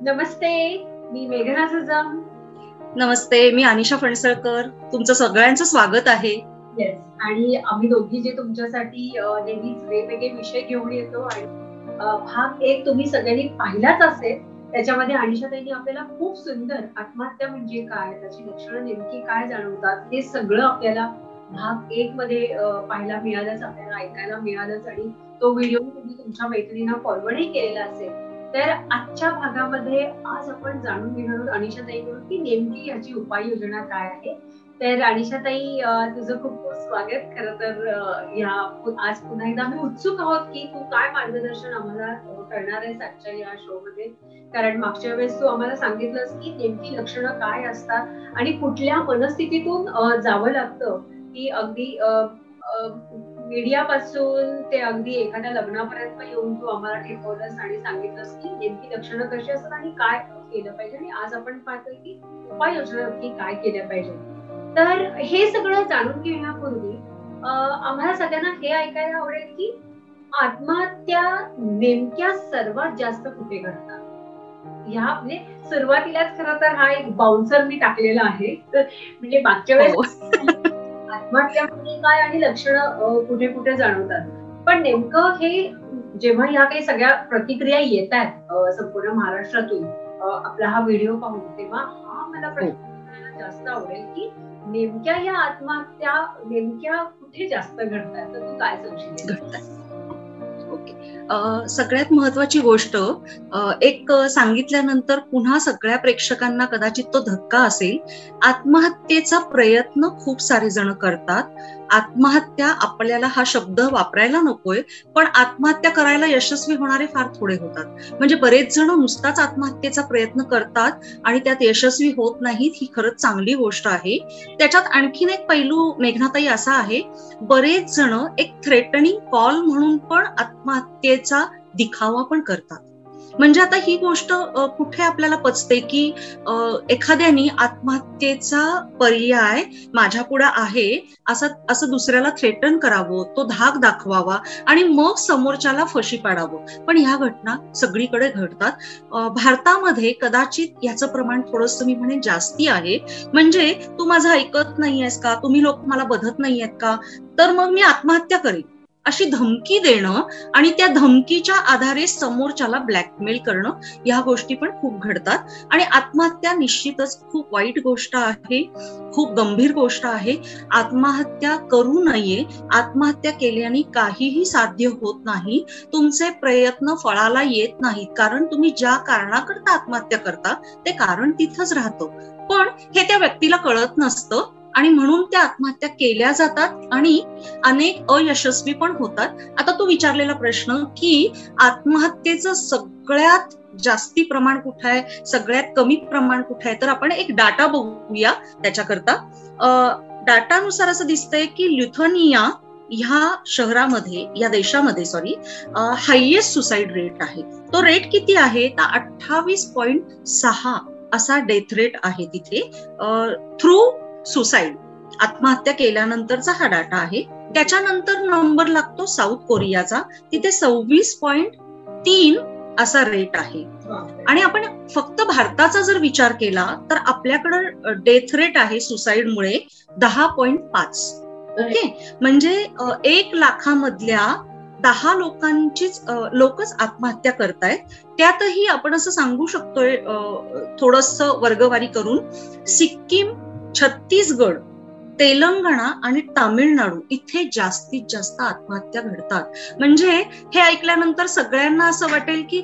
नमस्ते, मी मेघना सजम. नमस्ते, मी अनिशा फणसळकर. तुमचं सगळ्यांचं स्वागत आहे. येस, आणि आम्ही दोघी जे तुमच्यासाठी नेहमीच वेगवेगळे विषय घेऊन येतो आणि भाग 1 तुम्ही सगळ्यांनी पाहिलाच असेल. त्याच्यामध्ये अनिशाताईंनी आपल्याला खूप सुंदर आत्महत्या म्हणजे काय, त्याची लक्षणं नेमकी काय जाणवतात, हे सगळं आपल्याला भाग 1 मध्ये पाहायला मिळालंच, आपल्याला ऐकायला मिळालंच. आणि तो व्हिडिओ तुम्ही तुमच्या मैत्रिणींना फॉरवर्डही केलेला असेल. तर आजच्या भागामध्ये आज आपण जाणून घेणार आहोत अनिशाताईकडून की नेमकी याची उपाययोजना काय आहे. तर अनिशाताई, तुझं खूप खूप स्वागत. खरं तर आज पुन्हा एकदा आम्ही उत्सुक आहोत की तू काय मार्गदर्शन आम्हाला करणार आहेस आजच्या या शो मध्ये. कारण मागच्या वेळेस तू आम्हाला सांगितलंस की नेमकी लक्षणं काय असतात आणि कुठल्या मनस्थितीतून जावं लागतं, की अगदी मीडियापासून ते अगदी एखाद्या लग्नापर्यंत येऊन तू आम्हाला ठेवलंस आणि सांगितलंस की नेमकी लक्षणं कशी असतात आणि काय केलं पाहिजे. आणि आज आपण पाहतोय की उपाययोजना नक्की काय केल्या पाहिजे. तर हे सगळं जाणून घेण्यापूर्वी आम्हाला सगळ्यांना हे ऐकायला आवडेल की आत्महत्या नेमक्या सर्वात जास्त कुठे घडतात. ह्या म्हणजे सुरुवातीलाच खरं तर हा एक बाउन्सर मी टाकलेला आहे. म्हणजे मागच्या वेळेस आत्महत्या म्हणजे काय आणि लक्षणं कुठे कुठे जाणवतात. पण नेमकं हे जेव्हा ह्या काही सगळ्या प्रतिक्रिया येतात संपूर्ण महाराष्ट्रातून आपला हा व्हिडिओ पाहून, तेव्हा हा मला प्रश्न जास्त आवडेल की नेमक्या या आत्महत्या नेमक्या कुठे जास्त घडतात. तर तू काय सांगशील? ओके, सगळ्यात महत्वाची गोष्ट एक सांगितल्यानंतर पुन्हा सगळ्या प्रेक्षकांना कदाचित तो धक्का असेल. आत्महत्येचा प्रयत्न खूप सारे जण करतात. आत्महत्या आपल्याला हा शब्द वापरायला नकोय, पण आत्महत्या करायला यशस्वी होणारे फार थोडे होतात. म्हणजे बरेच जण नुसताच आत्महत्येचा प्रयत्न करतात आणि त्यात यशस्वी होत नाहीत. ही खरंच चांगली गोष्ट आहे. त्याच्यात आणखीन एक पैलू मेघनाताई असा आहे, बरेच जण एक थ्रेटनिंग कॉल म्हणून पण आत्महत्येचा दिखावा पण करतात. म्हणजे आता ही गोष्ट कुठे आपल्याला पचते की एखाद्याने आत्महत्येचा पर्याय माझ्या पुढे आहे असं दुसऱ्याला थ्रेटन करावं, तो धाक दाखवावा आणि मग समोरच्याला फशी पाडावं. पण ह्या घटना सगळीकडे घडतात. भारतामध्ये कदाचित याचं प्रमाण थोडंसं मी म्हणेन जास्ती आहे. म्हणजे तू माझं ऐकत नाहीयेस का, तुम्ही लोक मला बघत नाहीयेत का, तर मग मी आत्महत्या करेन अशी धमकी देणं आणि त्या धमकीच्या आधारे समोरच्याला ब्लॅकमेल करणं, या गोष्टी पण खूप घडतात. आणि आत्महत्या निश्चितच खूप वाईट गोष्ट आहे, खूप गंभीर गोष्ट आहे. आत्महत्या करू नये. आत्महत्या केल्याने काहीही साध्य होत नाही. तुमचे प्रयत्न फळाला येत नाहीत, कारण तुम्ही ज्या कारणाकरता आत्महत्या करता ते कारण तिथंच राहतं. पण हे त्या व्यक्तीला कळत नसतं आणि म्हणून त्या आत्महत्या केल्या जातात आणि अनेक अयशस्वी पण होतात. आता तू विचारलेला प्रश्न की आत्महत्येचं सगळ्यात जास्ती प्रमाण कुठे आहे, सगळ्यात कमी प्रमाण कुठे आहे, तर आपण एक डाटा बघूया त्याच्याकरता. डाटानुसार असं दिसतंय की ल्युथेनिया ह्या शहरामध्ये, या देशामध्ये हायेस्ट सुसाईड रेट आहे. तो रेट किती आहे तर 28.6 असा डेथ रेट आहे तिथे थ्रू सुसाईड, आत्महत्या केल्यानंतरचा हा डाटा आहे. त्याच्यानंतर नंबर लागतो साऊथ कोरियाचा, तिथे 26.3 असा रेट आहे. आणि आपण फक्त भारताचा जर विचार केला तर आपल्याकडे डेथ रेट आहे सुसाईडमुळे 10.5. ओके, म्हणजे 1 लाखामधल्या 10 लोकच आत्महत्या करतायत. त्यातही आपण असं सांगू शकतोय थोडंसं वर्गवारी करून, सिक्कीम, छत्तीसगड, तेलंगणा आणि तामिळनाडू इथे जास्तीत जास्त आत्महत्या घडतात. म्हणजे हे ऐकल्यानंतर सगळ्यांना असं वाटेल की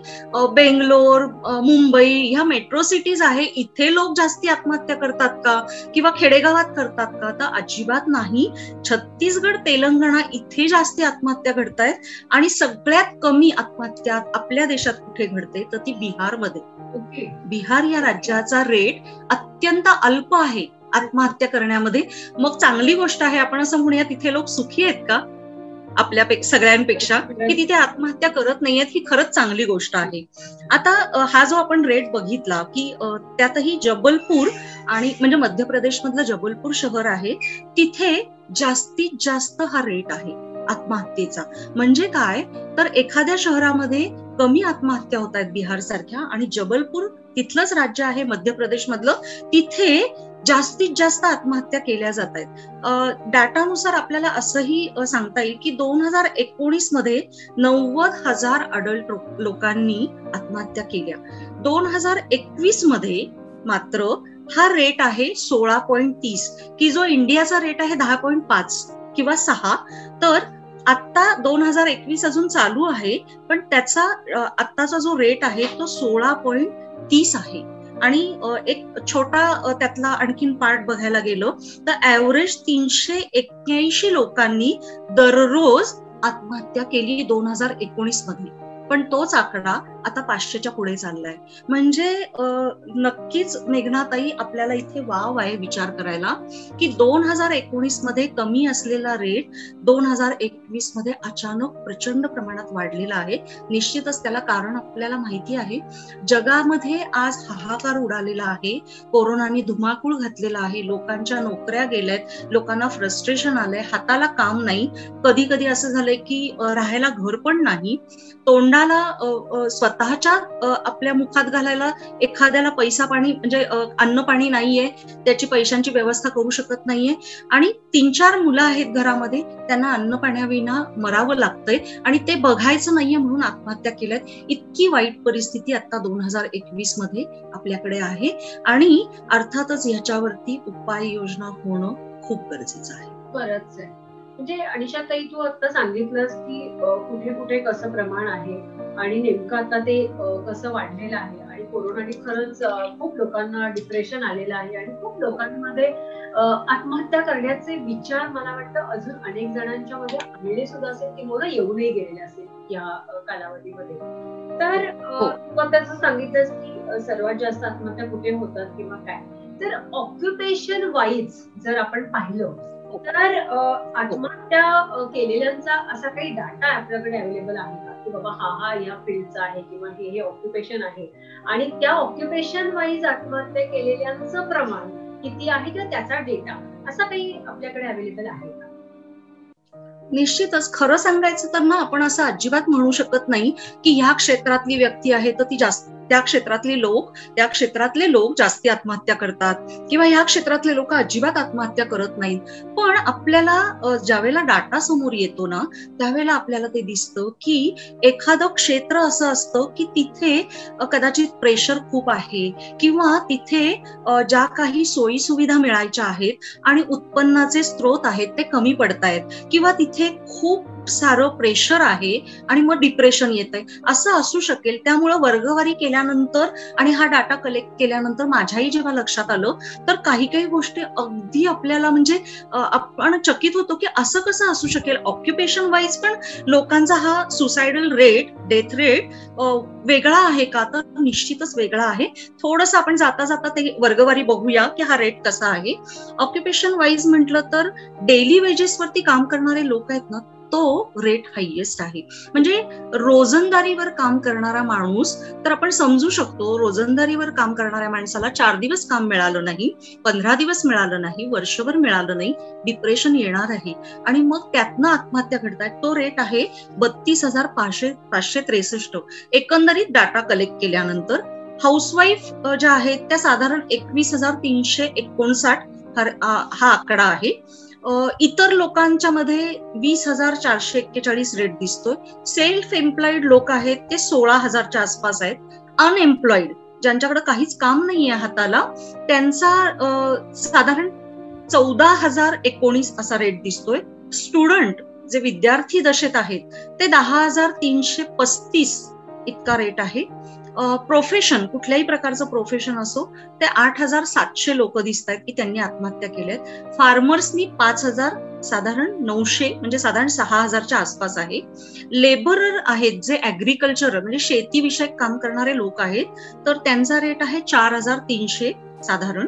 बेंगलोर, मुंबई ह्या मेट्रो सिटीज आहे, इथे लोक जास्ती आत्महत्या करतात का किंवा खेडेगावात करतात का, तर अजिबात नाही. छत्तीसगड, तेलंगणा इथे जास्ती आत्महत्या घडतायत. आणि सगळ्यात कमी आत्महत्या आपल्या देशात कुठे घडते तर ती बिहारमध्ये. बिहार या राज्याचा रेट अत्यंत अल्प आहे आत्महत्या करण्यामध्ये. मग चांगली गोष्ट आहे, आपण असं म्हणूया तिथे लोक सुखी आहेत का आपल्या सगळ्यांपेक्षा, की तिथे आत्महत्या करत नाहीयेत, ही खरंच चांगली गोष्ट आहे. आता हा जो आपण रेट बघितला की त्यातही जबलपूर आणि म्हणजे मध्य प्रदेश मधलं जबलपूर शहर आहे, तिथे जास्तीत जास्त हा रेट आहे. आत्महत्येचा. म्हणजे काय, तर एखाद्या शहरामध्ये कमी आत्महत्या होत आहेत बिहार सारख्या, आणि जबलपूर तिथलंच राज्य आहे मध्य प्रदेश मधलं, तिथे जास्तीत जास्त आत्महत्या केल्या जात आहेत. डाटानुसार आपल्याला असंही सांगता येईल की 2019 मध्ये 90,000 अडल्ट लोकांनी आत्महत्या केल्या. 2021 मध्ये मात्र हा रेट आहे 16.30, की जो इंडियाचा रेट आहे 10.5 किंवा 6. तर आता 2021 अजून चालू आहे, पण त्याचा आत्ताचा जो रेट आहे तो 16.30 आहे. आणि एक छोटा त्यातला आणखीन पार्ट बघायला गेलो तर ऍव्हरेज 381 लोकांनी दररोज आत्महत्या केली 2019 मध्ये. पण तोच आकडा आता 500च्या पुढे चाललाय. म्हणजे नक्कीच मेघनाताई, आपल्याला इथे वाव आहे विचार करायला की 2019 मध्ये कमी असलेला रेट 2021 मध्ये अचानक प्रचंड प्रमाणात वाढलेला आहे. निश्चितच त्याला कारण आपल्याला माहिती आहे. जगामध्ये आज हाहाकार उडालेला आहे, कोरोनाने धुमाकूळ घातलेला आहे, लोकांच्या नोकऱ्या गेल्यात, लोकांना फ्रस्ट्रेशन आलंय, हाताला काम नाही, कधी कधी असं झालंय की राहायला घर पण नाही, तोंडाला स्वतःच्या आपल्या मुखात घालायला एखाद्याला पैसा पाणी म्हणजे अन्न पाणी नाहीये, त्याची पैशांची व्यवस्था करू शकत नाहीये, आणि 3-4 मुलं आहेत घरामध्ये, त्यांना अन्न पाण्याविना मरावं लागतंय, आणि ते बघायचं नाहीये म्हणून आत्महत्या केल्यात. इतकी वाईट परिस्थिती आता 2021 मध्ये आपल्याकडे आहे, आणि अर्थातच ह्याच्यावरती उपाययोजना होणं खूप गरजेचं आहे. बरंच आहे. म्हणजे अनिशाताई, तू आता सांगितलंस की कुठे कुठे कसं प्रमाण आहे आणि नेमकं आता ते कसं वाढलेलं आहे, आणि कोरोनाने खरंच खूप लोकांना डिप्रेशन आलेलं आहे, आणि खूप लोकांमध्ये आत्महत्या करण्याचे विचार मला वाटतं अजून अनेक जणांच्या मध्ये आलेले सुद्धा असेल किंवा येऊनही गेलेले असेल या कालावधीमध्ये. तर तू आता जसं सांगितलंस की सर्वात जास्त आत्महत्या कुठे होतात किंवा काय, तर ऑक्युपेशन वाईज जर आपण पाहिलं तर आत्महत्या केलेल्यांचा असा काही डाटा आपल्याकडे अवेलेबल आहे का, की बाबा हा या फील्डचा आहे किंवा हे ऑक्युपेशन आहे, आणि त्या ऑक्युपेशन वाईज आत्महत्या केलेल्यांचं प्रमाण किती आहे किंवा त्याचा डेटा असा काही आपल्याकडे अवेलेबल आहे का? निश्चितच. खरं सांगायचं तर ना, आपण असं अजिबात म्हणू शकत नाही की ह्या क्षेत्रातली व्यक्ती आहे तर ती जास्त, त्या क्षेत्रातले लोक जास्ती आत्महत्या करतात, किंवा ह्या क्षेत्रातले लोक अजिबात आत्महत्या करत नाहीत. पण आपल्याला ज्यावेळेला डाटा समोर येतो ना, त्यावेळेला आपल्याला ते दिसतं की एखादं क्षेत्र असं असतं की तिथे कदाचित प्रेशर खूप आहे, किंवा तिथे ज्या काही सोयी सुविधा मिळायच्या आहेत आणि उत्पन्नाचे स्रोत आहेत ते कमी पडतायत, किंवा तिथे खूप सारं प्रेशर आहे आणि मग डिप्रेशन येतंय, असं असू शकेल. त्यामुळं वर्गवारी केल्यानंतर आणि हा डाटा कलेक्ट केल्यानंतर माझ्याही जेव्हा लक्षात आलं, तर काही गोष्टी अगदी आपल्याला म्हणजे आपण चकित होतो की असं कसं असू शकेल. ऑक्युपेशन वाईज पण लोकांचा हा सुसायडल रेट, डेथ रेट वेगळा आहे का, तर निश्चितच वेगळा आहे. थोडंसं आपण जाता जाता ते वर्गवारी बघूया की हा रेट कसा आहे. ऑक्युपेशन वाईज म्हटलं तर डेली वेजेसवरती काम करणारे लोक आहेत ना, तो रेट हायेस्ट आहे. म्हणजे रोजंदारीवर काम करणारा माणूस, तर आपण समजू शकतो, रोजंदारीवर काम करणाऱ्या माणसाला 4 दिवस काम मिळालं नाही, 15 दिवस मिळालं नाही, वर्षभर मिळालं नाही, डिप्रेशन येणार आहे, आणि मग त्यातनं आत्महत्या घडतायत. तो रेट आहे 32,563. एकंदरीत डाटा कलेक्ट केल्यानंतर हाऊसवाईफ ज्या आहेत त्या साधारण 21,359 हा आकडा आहे. इतर लोकांच्या मध्ये 20,441 रेट दिसतोय. सेल्फ एम्प्लॉईड लोक आहेत ते 16,000च्या आसपास आहेत. अनएम्प्लॉईड, ज्यांच्याकडे काहीच काम नाहीये हाताला, त्यांचा साधारण 14,019 असा रेट दिसतोय. स्टुडंट, जे विद्यार्थी दशेत आहेत, ते 10,335 इतका रेट आहे. प्रोफेशन, कुठल्याही प्रकारचं प्रोफेशन असो, ते 8,700 लोक दिसत आहेत की त्यांनी आत्महत्या केल्यात. फार्मर्सनी 5,000, साधारण 900, म्हणजे साधारण 6,000च्या आसपास आहे. लेबरर आहेत, जे ऍग्रिकल्चर म्हणजे शेतीविषयक काम करणारे लोक आहेत, तर त्यांचा रेट आहे 4,300 साधारण.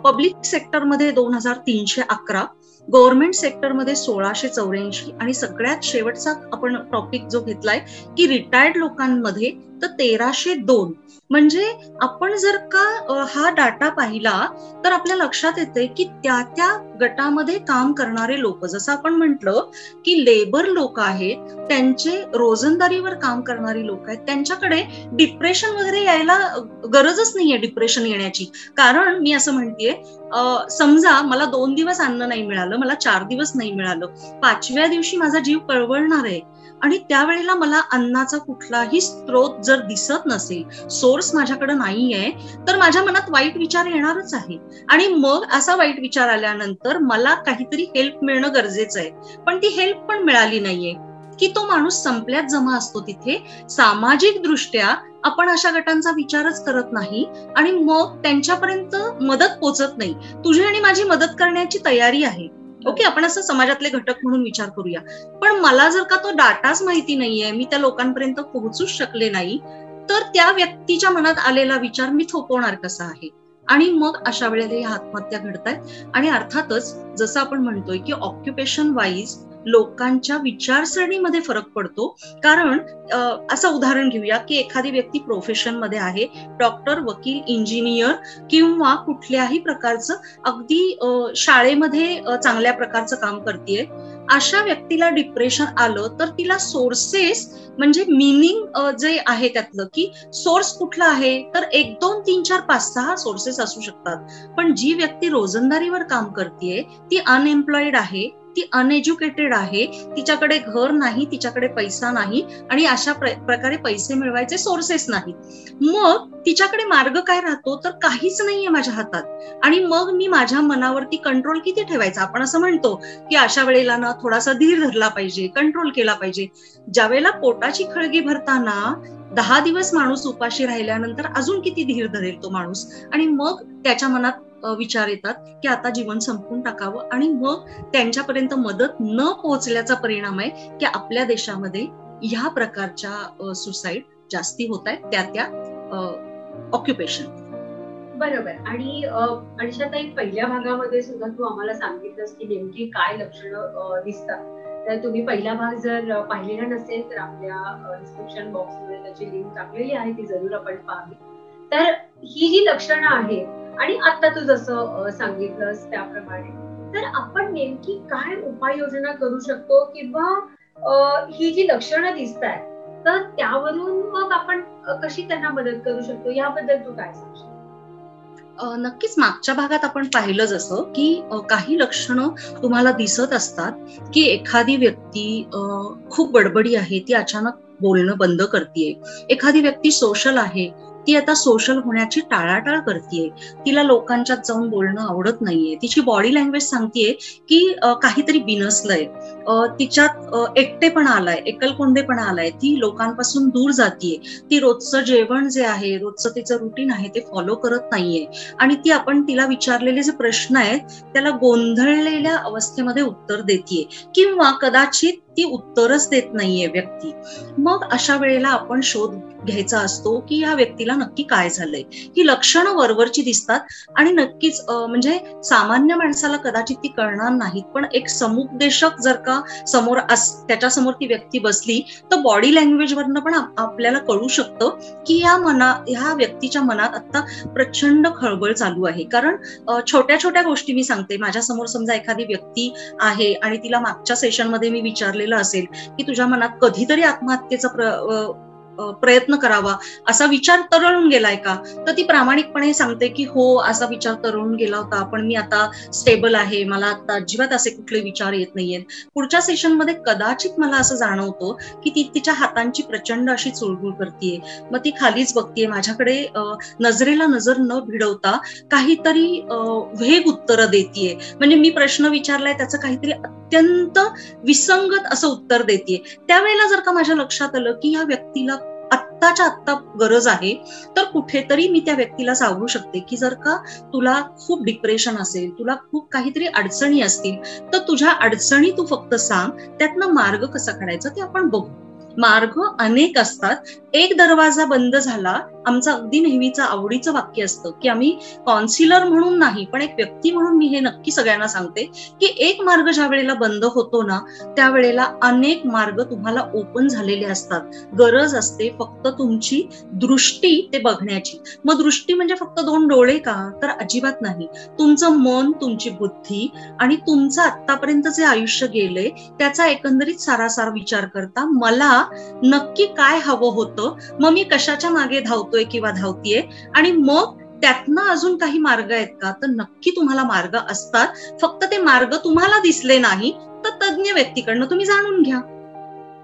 पब्लिक सेक्टरमध्ये 2,311, गव्हर्नमेंट सेक्टरमध्ये 1,684, आणि सगळ्यात शेवटचा आपण टॉपिक जो घेतलाय की रिटायर्ड लोकांमध्ये तर 1302. म्हणजे आपण जर का हा डाटा पाहिला तर आपल्या लक्षात येते की त्या त्या गटामध्ये काम करणारे लोक, जसं आपण म्हटलं की लेबर लोक आहेत, त्यांचे रोजंदारीवर काम करणारी लोक आहेत, त्यांच्याकडे डिप्रेशन वगैरे यायला गरजच नाहीये डिप्रेशन येण्याची. कारण मी असं म्हणतेय, समजा मला 2 दिवस अन्न नाही मिळालं, मला 4 दिवस नाही मिळालं, 5व्या दिवशी माझा जीव कळवळणार आहे. आणि त्यावेळेला मला अन्नाचा कुठलाही स्रोत जर दिसत नसेल, सोर्स माझ्याकडे नाहीये, तर माझ्या मनात वाईट विचार येणारच आहे. आणि मग असा वाईट विचार आल्यानंतर मला काहीतरी हेल्प मिळणं गरजेचं आहे, पण ती हेल्प पण मिळाली नाहीये की तो माणूस संपल्यात जमा असतो. तिथे सामाजिक दृष्ट्या आपण अशा गटांचा विचारच करत नाही आणि मग त्यांच्यापर्यंत मदत पोहोचत नाही. तुझी आणि माझी मदत करण्याची तयारी आहे, ओके, आपण असं समाजातले घटक म्हणून विचार करूया. पण मला जर का तो डाटाच माहिती नाहीये, मी त्या लोकांपर्यंत पोहोचूच शकले नाही, तर त्या व्यक्तीच्या मनात आलेला विचार मी थोपवणार कसा आहे? आणि मग अशा वेळेला ह्या आत्महत्या घडतायत. आणि अर्थातच जसं आपण म्हणतोय की ऑक्युपेशन वाईज लोकांच्या विचारसरणीमध्ये फरक पडतो. कारण असं उदाहरण घेऊया की एखादी व्यक्ती प्रोफेशन मध्ये आहे, डॉक्टर, वकील, इंजिनियर किंवा कुठल्याही प्रकारचं अगदी शाळेमध्ये चांगल्या प्रकारचं काम करतेय. अशा व्यक्तीला डिप्रेशन आलं तर तिला सोर्सेस म्हणजे मिनिंग जे आहे त्यातलं की सोर्स कुठला आहे, तर 1, 2, 3, 4, 5, 6 सोर्सेस असू शकतात. पण जी व्यक्ती रोजंदारीवर काम करतेय ती अनएम्प्लॉईड आहे, ती अनएज्युकेटेड आहे, तिच्याकडे घर नाही, तिच्याकडे पैसा नाही आणि अशा प्रकारे पैसे मिळवायचे सोर्सेस नाही. मग तिच्याकडे मार्ग काय राहतो, तर काहीच नाहीये माझ्या हातात. आणि मग मी माझ्या मनावरती कंट्रोल किती ठेवायचा? आपण असं म्हणतो की अशा वेळेला ना थोडासा धीर धरला पाहिजे, कंट्रोल केला पाहिजे. ज्यावेळेला पोटाची खळगी भरताना 10 दिवस माणूस उपाशी राहिल्यानंतर अजून किती धीर धरेल तो माणूस? आणि मग त्याच्या मनात विचार येतात की आता जीवन संपवून टाकावं. आणि मग त्यांच्यापर्यंत मदत न पोहोचल्याचा परिणाम आहे की आपल्या देशामध्ये ह्या प्रकारच्या सुसाईड जास्ती होत आहेत त्या ऑक्युपेशन. बरोबर. आणि अनिशाताई, पहिल्या भागामध्ये सुद्धा तू आम्हाला सांगितलंस की नेमकी काय लक्षणं दिसतात. तर तुम्ही पहिला भाग जर पाहिलेला नसेल तर आपल्या डिस्क्रिप्शन बॉक्समध्ये त्याची लिंक टाकलेली आहे, ती जरूर आपण पाहावी. तर ही जी लक्षणं आहेत आणि आता तू जसं सांगितलंस त्याप्रमाणे, तर आपण नेमकी काय उपाययोजना करू शकतो, किंवा ही जी लक्षणं दिसतात तर त्यावरून मग आपण कशी त्यांना मदत करू शकतो, याबद्दल तू काय सांगशील? नक्कीच मागच्या भागात आपण पाहिलं जसं की काही लक्षणं तुम्हाला दिसत असतात की एखादी व्यक्ती खूप बडबडी आहे, ती अचानक बोलणं बंद करतेय. एखादी व्यक्ती सोशल आहे, ती आता सोशल होण्याची टाळाटाळ करतेय. तिला लोकांच्यात जाऊन बोलणं आवडत नाहीये. तिची बॉडी लँग्वेज सांगतेय की काहीतरी बिनसलंय, तिच्यात एकटेपणा आलाय, एकलकोंडेपणा आलाय, ती लोकांपासून दूर जातीये, ती रोजचं जेवण जे आहे, रोजचं तिचं रुटीन आहे ते फॉलो करत नाहीये. आणि ती आपण तिला विचारलेले जे प्रश्न आहेत त्याला गोंधळलेल्या अवस्थेमध्ये उत्तर देतीये, किंवा कदाचित ती उत्तरच देत नाहीये व्यक्ती. मग अशा वेळेला आपण शोध घ्यायचा असतो की या व्यक्तीला नक्की काय झालंय. ही लक्षणं वरवरची दिसतात आणि नक्कीच म्हणजे सामान्य माणसाला कदाचित ती कळणार नाहीत, पण एक समुपदेशक जर का समोर त्याच्या समोर ती व्यक्ती बसली तर बॉडी लँग्वेज वरनं पण आपल्याला कळू शकतं की ह्या व्यक्तीच्या मनात आता प्रचंड खळबळ चालू आहे. कारण छोट्या छोट्या गोष्टी मी सांगते, माझ्या समोर समजा एखादी व्यक्ती आहे आणि तिला मागच्या सेशनमध्ये मी विचारलेलं असेल की तुझ्या मनात कधीतरी आत्महत्येचा प्रयत्न करावा असा विचार तरळून गेलाय का, तर ती प्रामाणिकपणे सांगते की हो, असा विचार तरळून गेला होता, पण मी आता स्टेबल आहे, मला आता अजिबात असे कुठले विचार येत नाहीयेत. पुढच्या सेशनमध्ये कदाचित मला असं जाणवतो की ती तिच्या हातांची प्रचंड अशी चुळबुळ करतेय. मग ती खालीच बघतेय, माझ्याकडे नजरेला नजर न भिडवता काहीतरी वेग उत्तर देतीये. म्हणजे मी प्रश्न विचारलाय त्याचं काहीतरी अत्यंत विसंगत असं उत्तर देतीये. त्यावेळेला जर का माझ्या लक्षात आलं की या व्यक्तीला आत्ताच्या आत्ता गरज आहे, तर कुठेतरी मी त्या व्यक्तीला सावरू शकते की जर का तुला खूप डिप्रेशन असेल, तुला खूप काहीतरी अडचणी असतील, तर तुझ्या अडचणी तू फक्त सांग, त्यातनं मार्ग कसा काढायचा ते आपण बघू. मार्ग अनेक असतात. एक दरवाजा बंद झाला, आमचं अगदी नेहमीचं आवडीचं वाक्य असतं की आम्ही काउन्सिलर म्हणून नाही, पण एक व्यक्ती म्हणून मी हे नक्की सगळ्यांना सांगते की एक मार्ग ज्या वेळेला बंद होतो ना, त्यावेळेला अनेक मार्ग तुम्हाला ओपन झालेले असतात. गरज असते फक्त तुमची दृष्टी ते बघण्याची. मग दृष्टी म्हणजे फक्त 2 डोळे का? तर अजिबात नाही. तुमचं मन, तुमची बुद्धी आणि तुमचं आतापर्यंत जे आयुष्य गेलंय त्याचा एकंदरीत सारासार विचार करता मला नक्की काय हवं होतं, मग मी कशाच्या मागे धावतोय किंवा धावतीये, आणि मग त्यातनं अजून काही मार्ग आहेत का? तर नक्की तुम्हाला मार्ग असतात. फक्त ते मार्ग तुम्हाला दिसले नाही तर तज्ञ व्यक्तीकडनं तुम्ही जाणून घ्या.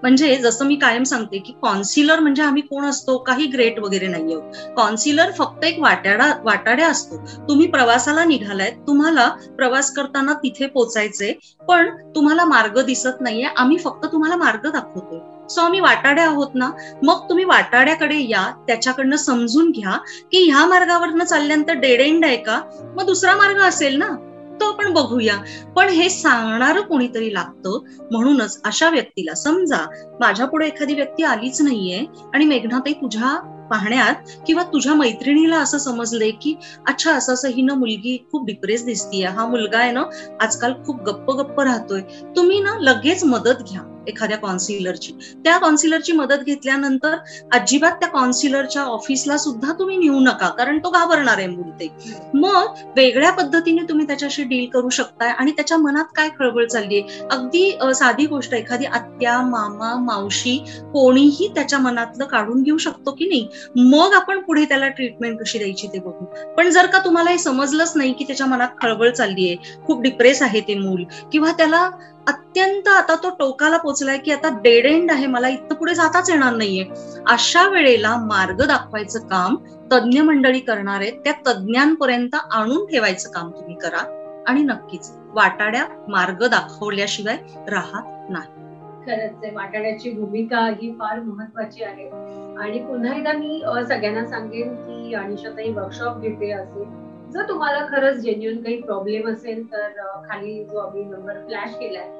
म्हणजे जसं मी कायम सांगते की काउन्सिलर म्हणजे आम्ही कोण असतो, काही ग्रेट वगैरे नाही आहोत. काउन्सिलर फक्त एक वाटाड्या असतो. तुम्ही प्रवासाला निघालाय, तुम्हाला प्रवास करताना तिथे पोचायचंय, पण तुम्हाला मार्ग दिसत नाहीये, आम्ही फक्त तुम्हाला मार्ग दाखवतोय. सो आम्ही वाटाड्या आहोत ना, मग तुम्ही वाटाड्याकडे या, त्याच्याकडनं समजून घ्या की ह्या मार्गावरनं चालल्यानंतर डेड एंड आहे का, मग दुसरा मार्ग असेल ना, तो आपण बघूया. पण हे सांगणारं कोणीतरी लागतं. म्हणूनच अशा व्यक्तीला, समजा माझ्या पुढे एखादी व्यक्ती आलीच नाहीये आणि मेघनाताई तुझ्या पाहण्यात किंवा तुझ्या मैत्रिणीला असं समजलंय की अच्छा असं असं ही ना मुलगी खूप डिप्रेस दिसतीये, हा मुलगा आहे ना आजकाल खूप गप्प राहतोय, तुम्ही ना लगेच मदत घ्या एखाद्या काउन्सिलरची. त्या काउन्सिलरची मदत घेतल्यानंतर अजिबात त्या काउन्सिलरच्या ऑफिसला सुद्धा तुम्ही नेऊ नका, कारण तो घाबरणार आहे बोलते. मग वेगळ्या पद्धतीने तुम्ही त्याच्याशी डील करू शकताय आणि त्याच्या मनात काय खळबळ चाललीये, अगदी साधी गोष्ट, एखादी आत्या, मामा, मावशी कोणीही त्याच्या मनातलं काढून घेऊ शकतो की नाही. मग आपण पुढे त्याला ट्रीटमेंट कशी द्यायची ते बघू. पण जर का तुम्हाला हे समजलंच नाही की त्याच्या मनात खळबळ चाललीये, खूप डिप्रेस आहे ते मूल, किंवा त्याला अत्यंत आता तो टोकाला पोहोचलाय की आता डेड एंड आहे, मला इथं पुढे जाताच येणार नाहीये, अशा वेळेला मार्ग दाखवायचं काम तज्ञ मंडळी करणार आहेत. त्या तज्ञांपर्यंत आणून ठेवायचं काम तुम्ही करा. आणि नक्कीच वाटाड्या मार्ग दाखवल्याशिवाय राहत नाही. खरंच आहे, वाटाड्याची भूमिका ही फार महत्वाची आहे. आणि पुन्हा एकदा मी सगळ्यांना सांगेन की अनिशाताई वर्कशॉप घेते असेल, जर तुम्हाला खरंच जेन्युइन काही प्रॉब्लेम असेल तर खाली जो आम्ही नंबर फ्लॅश केलाय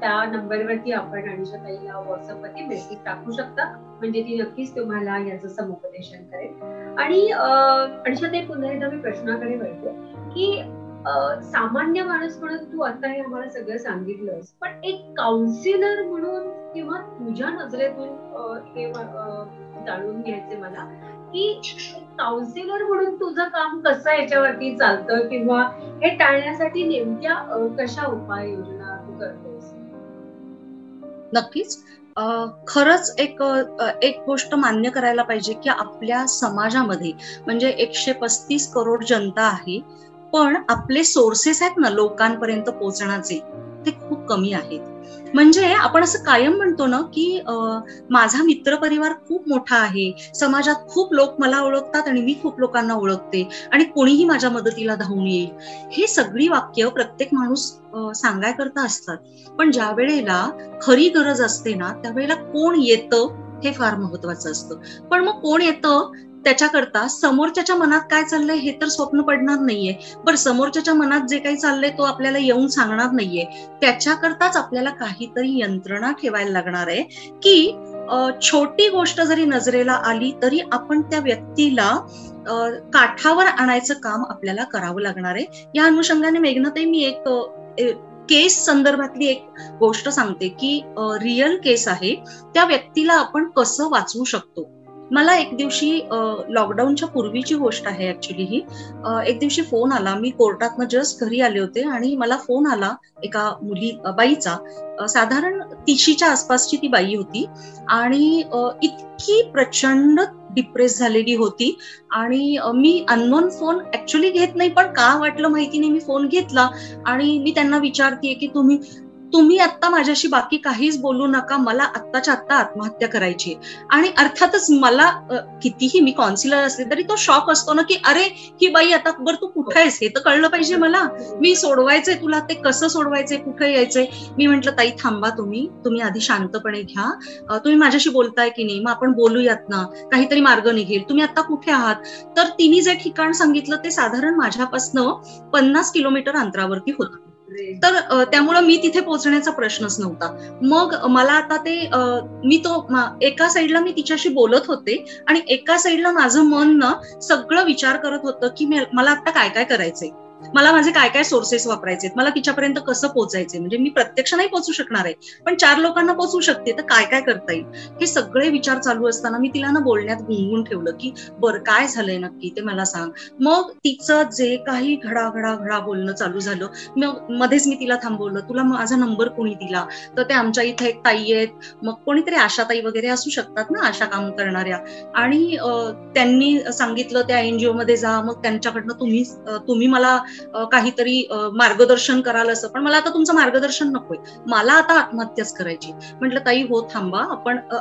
त्या नंबरवरती आपण अनिशाताईला व्हॉट्सअपवरती मेसेज टाकू शकता, म्हणजे ती नक्कीच तुम्हाला याचं समुपदेशन करेल. आणि अनिशाताई पुन्हा एकदा मी प्रश्नाकडे वळते की सामान्य माणूस म्हणून तू आता हे आम्हाला सगळं सांगितलंस, पण एक काउन्सिलर म्हणून किंवा तुझ्या नजरेतून हे जाणून घ्यायचे मला की काउन्सिलर म्हणून तुझं काम कसं याच्यावरती चालतं, किंवा हे टाळण्यासाठी नेमक्या कशा उपाययोजना तू करतोस? नक्कीच. खरंच एक गोष्ट मान्य करायला पाहिजे की आपल्या समाजामध्ये म्हणजे 135 करोड जनता आहे, पण आपले सोर्सेस आहेत ना लोकांपर्यंत पोहोचण्याचे, ते खूप कमी आहेत. म्हणजे आपण असं कायम म्हणतो ना की माझा मित्रपरिवार खूप मोठा आहे, समाजात खूप लोक मला ओळखतात आणि मी खूप लोकांना ओळखते आणि कोणीही माझ्या मदतीला धावून येईल. हे सगळी वाक्य प्रत्येक माणूस सांगायकरता असतात, पण ज्या वेळेला खरी गरज असते ना त्यावेळेला कोण येतं हे फार महत्वाचं असतं. पण मग कोण येतं त्याच्याकरता समोरच्याच्या मनात काय चाललंय हे तर स्वप्न पडणार नाहीये. बरं, समोरच्याच्या मनात जे काही चाललंय तो आपल्याला येऊन सांगणार नाहीये. त्याच्याकरताच आपल्याला काहीतरी यंत्रणा ठेवायला लागणार आहे की छोटी गोष्ट जरी नजरेला आली तरी आपण त्या व्यक्तीला काठावर आणायचं काम आपल्याला करावं लागणार आहे. या अनुषंगाने मेघनाताई मी एक केस संदर्भातली एक गोष्ट सांगते की रिअल केस आहे, त्या व्यक्तीला आपण कसं वाचवू शकतो. मला एक दिवशी लॉकडाऊनच्या पूर्वीची गोष्ट आहे ऍक्च्युली ही. एक दिवशी फोन आला, मी कोर्टातनं जस्ट घरी आले होते आणि मला फोन आला एका बाईचा, साधारण 30च्या आसपासची ती बाई होती आणि इतकी प्रचंड डिप्रेस झालेली होती. आणि मी अननोन फोन ऍक्च्युली घेत नाही, पण का वाटलं माहिती नाही, मी फोन घेतला आणि मी त्यांना विचारतेय की तुम्ही आता माझ्याशी बाकी काहीच बोलू नका, मला आत्ताच्या आत्ता आत्महत्या करायची. आणि अर्थातच मला कितीही मी काउन्सिलर असले तरी तो शॉक असतो ना की अरे ही बाई आता बरं तू कुठे आहेस हे तर कळलं पाहिजे मला, मी सोडवायचंय तुला, ते कसं सोडवायचंय, कुठे यायचंय. मी म्हंटल ताई थांबा, तुम्ही आधी शांतपणे घ्या, तुम्ही माझ्याशी बोलताय की नाही, मग आपण बोलूयात ना, काहीतरी मार्ग निघेल, तुम्ही आता कुठे आहात. तर तिने जे ठिकाण सांगितलं ते साधारण माझ्यापासनं 50 किलोमीटर अंतरावरती होतं. तर त्यामुळं मी तिथे पोहोचण्याचा प्रश्नच नव्हता. मग मला आता ते मी तो एका साईडला मी तिच्याशी बोलत होते आणि एका साईडला माझं मन ना सगळं विचार करत होतं की मला आता काय काय करायचंय, मला माझे काय काय सोर्सेस वापरायचे, मला तिच्यापर्यंत कसं पोहोचायचंय. म्हणजे मी प्रत्यक्ष नाही पोहोचू शकणार आहे, पण 4 लोकांना पोहोचू शकते, तर काय काय करता येईल, हे सगळे विचार चालू असताना मी तिला ना बोलण्यात गुंगून ठेवलं की बरं काय झालंय नक्की ते मला सांग. मग तिचं जे काही घडा बोलणं चालू झालं, मग मध्येच मी तिला थांबवलं. तुला माझा नंबर कोणी दिला? तर ते आमच्या इथे एक ताई आहेत, मग कोणीतरी आशाताई वगैरे असू शकतात ना, आशा काम करणाऱ्या, आणि त्यांनी सांगितलं त्या एनजीओ मध्ये जा, मग त्यांच्याकडनं तुम्ही मला काहीतरी मार्गदर्शन कराल असं. पण मला आता तुमचं मार्गदर्शन नकोय, मला आता आत्महत्याच करायची. म्हटलं ताई हो थांबा,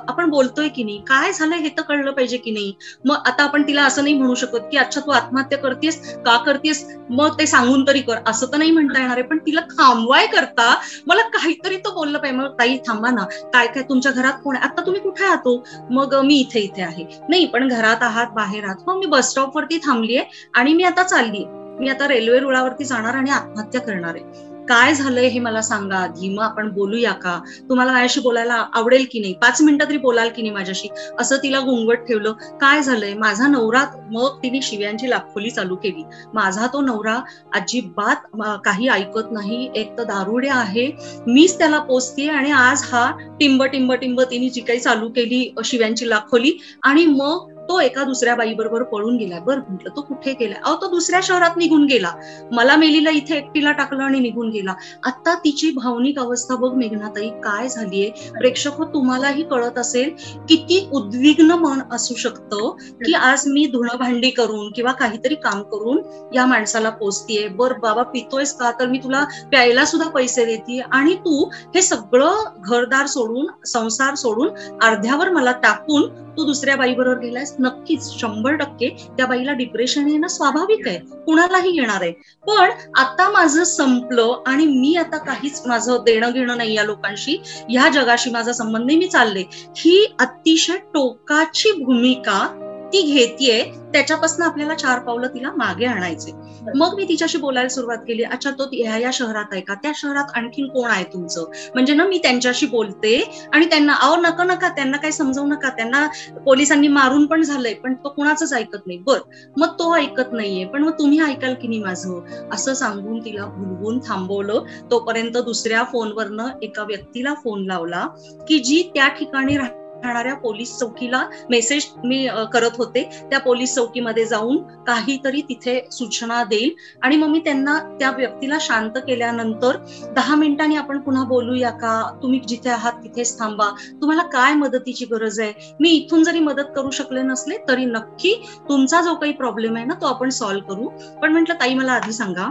आपण बोलतोय की नाही, काय झालंय हे तर कळलं पाहिजे की नाही. मग आता आपण तिला असं नाही म्हणू शकत की अच्छा तू आत्महत्या करतेस का करतेस, मग ते सांगून तरी कर, असं तर नाही म्हणता येणार आहे. पण तिला थांबवाय करता मला काहीतरी तो बोललं पाहिजे. मग ताई थांबा ना, काय काय तुमच्या घरात कोण आहे, आता तुम्ही कुठे आहात? मग मी इथे आहे. नाही पण घरात आहात बाहेर आहात? मग मी बस स्टॉप वरती थांबलीये आणि मी आता चाललीये, मी आता रेल्वे रुळावरती जाणार आणि आत्महत्या करणार आहे. काय झालंय हे मला सांगा आधी, मग आपण बोलूया का, तुम्हाला माझ्याशी बोलायला आवडेल की नाही, 5 मिनिटं तरी बोलाल की नाही माझ्याशी, असं तिला गुंगट ठेवलं. काय झालंय माझा नवरा, मग तिने शिव्यांची लाखोली चालू केली. माझा तो नवरा अजिबात काही ऐकत नाही, एक तर दारुड्या आहे, मीच त्याला पोसते, आणि आज हा टिंब टिंब टिंब तिने जी काही चालू केली शिव्यांची लाखोली, आणि मग तो एका दुसऱ्या बाई बरोबर पळून गेला. बरं म्हटलं तो कुठे गेला? तो दुसऱ्या शहरात निघून गेला, मला मेलीला इथे एकटीला टाकलं आणि निघून गेला. आता तिची भावनिक अवस्था बघ मेघनाताई काय झालीये. प्रेक्षक तुम्हालाही कळत असेल किती उद्विग्न मन असू शकतं की आज मी धुणं भांडी करून किंवा काहीतरी काम करून या माणसाला पोचतीये. बर बाबा पितोयस का, तर मी तुला प्यायला सुद्धा पैसे देते, आणि तू हे सगळं घरदार सोडून संसार सोडून अर्ध्यावर मला टाकून तू दुसऱ्या बाई बरोबर गेलायस. नक्कीच 100% त्या बाईला डिप्रेशन येणं स्वाभाविक आहे, कुणालाही येणार आहे. पण आता माझं संपलं आणि मी आता काहीच माझं देणं घेणं नाही या लोकांशी, या जगाशी माझा संबंध नाही, मी चालले, ही अतिशय टोकाची भूमिका ती घेतीये. त्याच्यापासून आपल्याला 4 पावलं तिला मागे आणायचे. मग मी तिच्याशी बोलायला सुरुवात केली. अच्छा तो ह्या शहरात आहे का, त्या शहरात आणखीन कोण आहे तुमचं, म्हणजे ना मी त्यांच्याशी बोलते आणि त्यांना नका त्यांना काही समजवू नका, त्यांना पोलिसांनी मारून पण झालंय, पण तो कुणाचंच ऐकत नाही. बर मग तो ऐकत नाहीये, पण मग तुम्ही ऐकाल की नाही माझं, असं सांगून तिला भुलवून थांबवलं. तोपर्यंत दुसऱ्या फोनवरनं एका व्यक्तीला फोन लावला की जी त्या ठिकाणी राहणाऱ्या पोलीस चौकीला मेसेज मी करत होते, त्या पोलीस चौकीमध्ये जाऊन काहीतरी तिथे सूचना देईल. आणि मग मी त्या व्यक्तीला शांत केल्यानंतर 10 मिनिटांनी आपण पुन्हा बोलूया का, तुम्ही जिथे आहात तिथेच थांबा, तुम्हाला काय मदतीची गरज आहे, मी इथून जरी मदत करू शकले नसले तरी नक्की तुमचा जो काही प्रॉब्लेम आहे ना तो आपण सॉल्व्ह करू. पण म्हटलं ताई मला आधी सांगा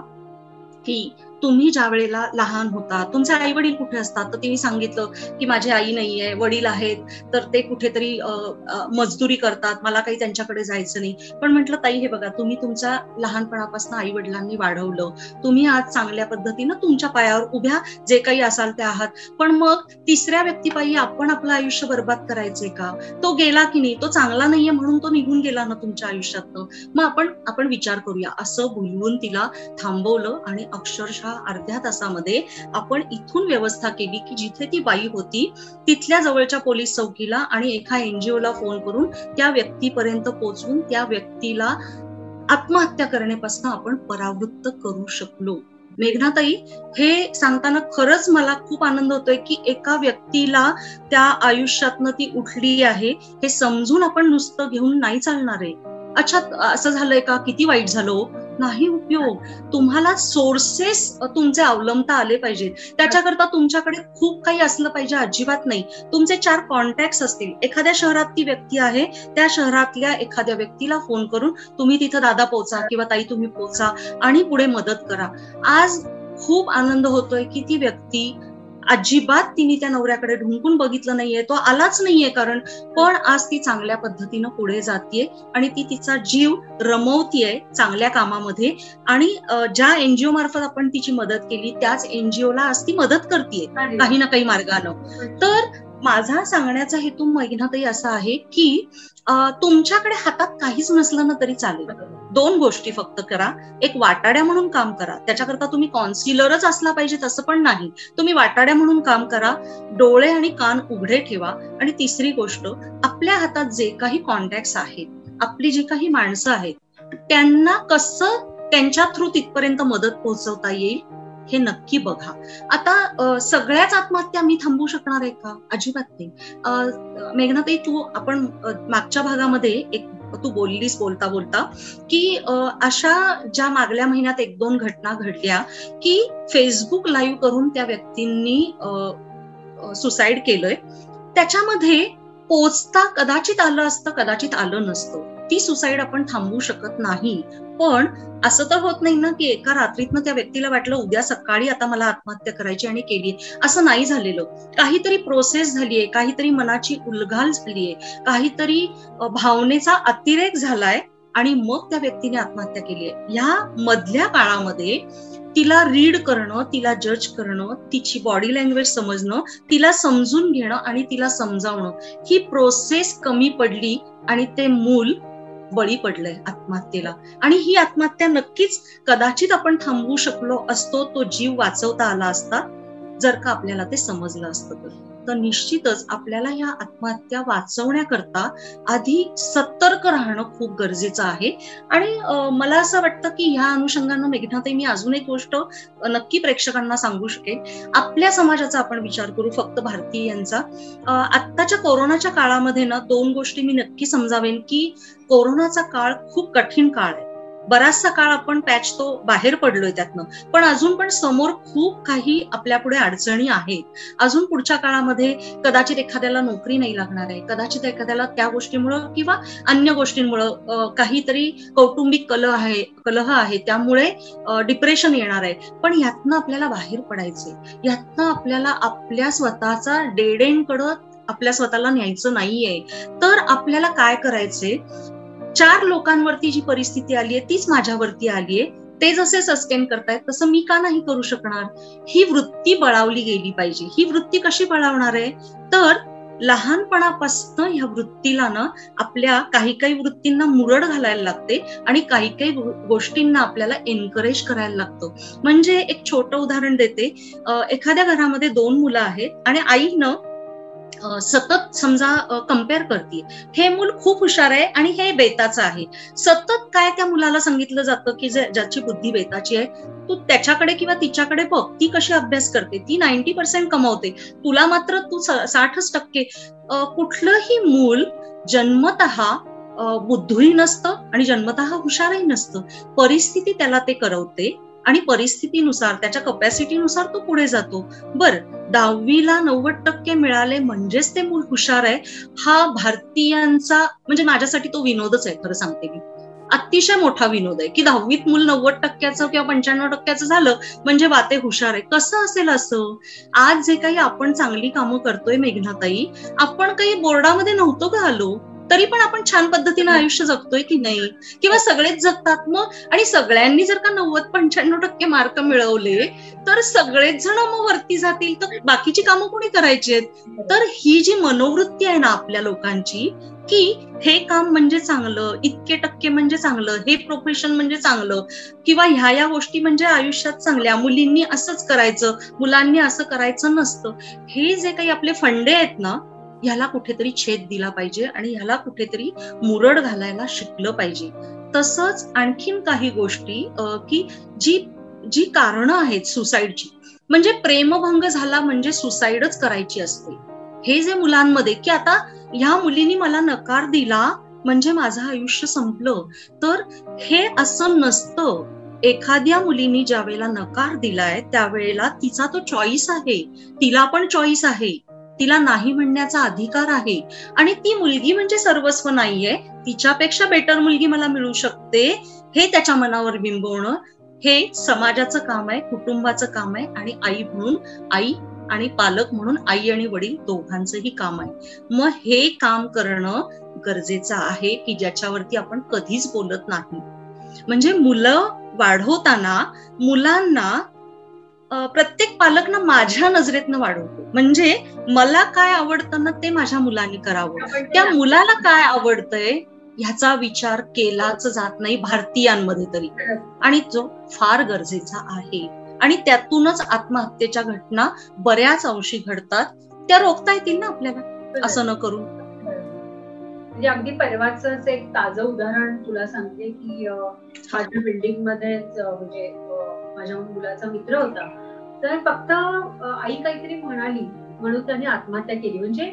की तुम्ही ज्या वेळेला लहान होता तुमचे आई वडील कुठे असतात, तर तिने सांगितलं की माझी आई नाहीये, वडील आहेत तर ते कुठेतरी मजदुरी करतात, मला काही त्यांच्याकडे जायचं नाही. पण म्हटलं ताई हे बघा, तुम्ही तुमच्या लहानपणापासून आई वडिलांनी वाढवलं, तुम्ही आज चांगल्या पद्धतीनं तुमच्या पायावर उभ्या जे काही असाल ते आहात, पण मग तिसऱ्या व्यक्तीपायी आपण आपलं आयुष्य बर्बाद करायचंय का? तो गेला की नाही, तो चांगला नाहीये म्हणून तो निघून गेला ना तुमच्या आयुष्यातनं, मग आपण विचार करूया, असं बोलवून तिला थांबवलं. आणि अक्षरशः अर्ध्या तासामध्ये आपण इथून व्यवस्था केली की जिथे ती बाई होती तिथल्या जवळच्या पोलीस चौकीला आणि एका एनजीओला फोन करून त्या व्यक्तीपर्यंत पोहोचून त्या व्यक्तीला आत्महत्या करण्यापासून आपण परावृत्त करू शकलो. मेघनाताई हे सांगताना खरंच मला खूप आनंद होतोय की एका व्यक्तीला त्या आयुष्यातनं ती उठली आहे हे समजून आपण नुसतं घेऊन नाही चालणार आहे. अच्छा असं झालंय का, किती वाईट झालं, नाही उपयोग. तुम्हाला सोर्सेस तुमचे अवलंबता आले पाहिजेत, त्याच्याकरता तुमच्याकडे खूप काही असलं पाहिजे अजिबात नाही. तुमचे 4 कॉन्टॅक्ट असतील, एखाद्या शहरात ती व्यक्ती आहे, त्या शहरातल्या एखाद्या व्यक्तीला फोन करून तुम्ही तिथं दादा पोहोचा किंवा ताई तुम्ही पोहोचा आणि पुढे मदत करा. आज खूप आनंद होतोय की ती व्यक्ती अजिबात तिने त्या नवऱ्याकडे ढुंकून बघितलं नाहीये, तो आलाच नाहीये कारण, पण आज ती चांगल्या पद्धतीनं पुढे जातीये आणि ती तिचा जीव रमवतीये चांगल्या कामामध्ये. आणि ज्या एनजीओ मार्फत आपण तिची मदत केली त्याच एनजीओला आज ती मदत करतीये काही ना काही मार्गानं. तर माझा सांगण्याचा हेतू मेघनाताई असा आहे की तुमच्याकडे हातात काहीच नसलं ना तरी चालेल, 2 गोष्टी फक्त करा. एक वाटाड्या म्हणून काम करा. त्याच्याकरता तुम्ही कॉन्सिलरच असला पाहिजे तसं पण नाही. तुम्ही वाटाड्या म्हणून काम करा. डोळे आणि कान उघडे ठेवा. आणि तिसरी गोष्ट, आपल्या हातात जे काही कॉन्टॅक्ट्स आहेत, आपली जी काही माणसं आहेत, त्यांना कसं त्यांच्या थ्रू तिथपर्यंत मदत पोहोचवता येईल हे नक्की बघा. आता सगळ्याच आत्महत्या मी थांबवू शकणार आहे का? अजिबात नाही. मेघनाताई, आपण मागच्या भागामध्ये एक तू बोललीस बोलता बोलता की अशा ज्या मागल्या महिन्यात 1-2 घटना घडल्या की फेसबुक लाईव्ह करून त्या व्यक्तींनी सुसाईड केलंय. त्याच्यामध्ये पोचता कदाचित आलं असतं, कदाचित आलं नसतं. ती सुसाईड आपण थांबवू शकत नाही. पण असं तर होत नाही ना की एका रात्रीतनं त्या व्यक्तीला वाटलं उद्या सकाळी आता मला आत्महत्या करायची आणि केली. असं नाही झालेलं. काहीतरी प्रोसेस झालीये, काहीतरी मनाची उलघाल झालीये, काहीतरी भावनेचा अतिरेक झालाय आणि मग त्या व्यक्तीने आत्महत्या केली आहे. ह्या मधल्या काळामध्ये तिला रीड करणं, तिला जज करणं, तिची बॉडी लँग्वेज समजणं, तिला समजून घेणं आणि तिला समजावणं, ही प्रोसेस कमी पडली आणि ते मूल बळी पडलंय आत्महत्येला. आणि ही आत्महत्या नक्कीच कदाचित आपण थांबवू शकलो असतो, तो जीव वाचवता आला असता जर का आपल्याला ते समजलं असतं. तर निश्चितच आपल्याला ह्या आत्महत्या वाचवण्याकरता आधी सतर्क राहणं खूप गरजेचं आहे. आणि मला असं वाटतं की ह्या अनुषंगानं मेघनाताई मी अजून एक गोष्ट नक्की प्रेक्षकांना सांगू शकेन. आपल्या समाजाचा आपण विचार करू, फक्त भारतीयांचा. आत्ताच्या कोरोनाच्या काळामध्ये ना 2 गोष्टी मी नक्की समजावेन की कोरोनाचा काळ खूप कठीण काळ आहे. बराचसा काळ आपण तो बाहेर पडलोय त्यातनं, पण अजून पण समोर खूप काही आपल्या पुढे अडचणी आहेत. अजून पुढच्या काळामध्ये कदाचित एखाद्याला नोकरी नाही लागणार आहे, कदाचित एखाद्याला त्या गोष्टीमुळं किंवा अन्य गोष्टींमुळं काहीतरी कौटुंबिक कलह आहे, त्यामुळे डिप्रेशन येणार आहे. पण यातनं आपल्याला बाहेर पडायचंय. यातनं आपल्याला आपल्या स्वतःचा डेड एंडकडं आपल्या स्वतःला न्यायचं नाहीये. तर आपल्याला काय करायचंय, 4 लोकांवरती जी परिस्थिती आलीये तीच माझ्यावरती आलीये, ते जसे सस्टेन करतायत तसं मी का नाही करू शकणार? ही वृत्ती बळावली गेली पाहिजे. ही वृत्ती कशी बळावणार आहे? तर लहानपणापासून ह्या वृत्तीला ना आपल्या काही वृत्तींना मुरड घालायला लागते आणि काही गोष्टींना आपल्याला एनकरेज करायला लागतं. म्हणजे एक छोटं उदाहरण देते. एखाद्या घरामध्ये 2 मुलं आहेत आणि आईनं सतत समजा कम्पेअर करते, हे मूल खूप हुशार आहे आणि हे बेताचं आहे. सतत काय त्या मुलाला सांगितलं जातं की ज्याची बुद्धी बेताची आहे, तू त्याच्याकडे किंवा तिच्याकडे बघ, ती कशी अभ्यास करते, ती 90% कमावते, तुला मात्र तू 60%. कुठलंही मूल जन्मतः बुद्धूही नसतं आणि जन्मतः हुशारही नसतं. परिस्थिती त्याला ते करवते आणि परिस्थितीनुसार त्याच्या कपॅसिटीनुसार तो पुढे जातो. बर, 10वीला 90% मिळाले म्हणजेच ते मूल हुशार आहे, हा भारतीयांचा म्हणजे माझ्यासाठी तो विनोदच आहे. खरं सांगते मी, अतिशय मोठा विनोद आहे की 10वीत मूल 90% किंवा 95% झालं म्हणजे वाते हुशार आहे. कसं असेल असं? आज जे काही आपण चांगली कामं करतोय मेघनाताई, आपण काही बोर्डामध्ये नव्हतो का आलो, तरी पण आपण छान पद्धतीने आयुष्य जगतोय की नाही? किंवा सगळेच जगतात मग, आणि सगळ्यांनी जर का 90-95% मार्क मिळवले तर सगळेच जण मग वरती जातील, तर बाकीची कामं कोणी करायची आहेत? तर ही जी मनोवृत्ती आहे ना आपल्या लोकांची की हे काम म्हणजे चांगलं, इतके टक्के म्हणजे चांगलं, हे प्रोफेशन म्हणजे चांगलं, किंवा ह्या गोष्टी म्हणजे आयुष्यात चांगल्या, मुलींनी असंच करायचं, मुलांनी असं करायचं नसतं, हे जे काही आपले फंडे आहेत ना, ह्याला कुठेतरी छेद दिला पाहिजे आणि ह्याला कुठेतरी मुरड घालायला शिकलं पाहिजे. तसंच आणखीन काही गोष्टी की जी कारणं आहेत सुसाईडची, म्हणजे प्रेमभंग झाला म्हणजे सुसाईडच करायची असते. हे जे मुलांमध्ये की आता ह्या मुलीने मला नकार दिला म्हणजे माझं आयुष्य संपलं, तर हे असं नसतं. एखाद्या मुलीने ज्या वेळेला नकार दिलाय त्यावेळेला तिचा तो चॉईस आहे, तिला पण चॉईस आहे, तिला नाही म्हणण्याचा अधिकार आहे. आणि ती मुलगी म्हणजे सर्वस्व नाहीये, तिच्यापेक्षा बेटर मुलगी मला मिळू शकते हे त्याच्या मनावर बिंबवणं हे समाजाचं काम आहे, कुटुंबाचं काम आहे, आणि आई म्हणून आई आणि पालक म्हणून आई आणि वडील दोघांचंही काम आहे. मग हे काम करणं गरजेचं आहे की ज्याच्यावरती आपण कधीच बोलत नाही. म्हणजे मुलं वाढवताना मुलांना प्रत्येक पालक ना माझ्या नजरेतनं वाढवतो. म्हणजे मला काय आवडतं ना ते माझ्या मुलांनी करावं, त्या मुलाला काय आवडतंय ह्याचा विचार केलाच जात नाही भारतीयांमध्ये तरी, आणि जो फार गरजेचा आहे. आणि त्यातूनच आत्महत्येच्या घटना बऱ्याच अंशी घडतात. त्या रोखता येतील ना आपल्याला असं न करून. म्हणजे अगदी परवाच एक ताजं उदाहरण तुला सांगते की माझ्या बिल्डिंग मध्येच म्हणजे माझ्या मुलाचा मित्र होता. तर फक्त आई काहीतरी म्हणाली म्हणून त्याने आत्महत्या केली. म्हणजे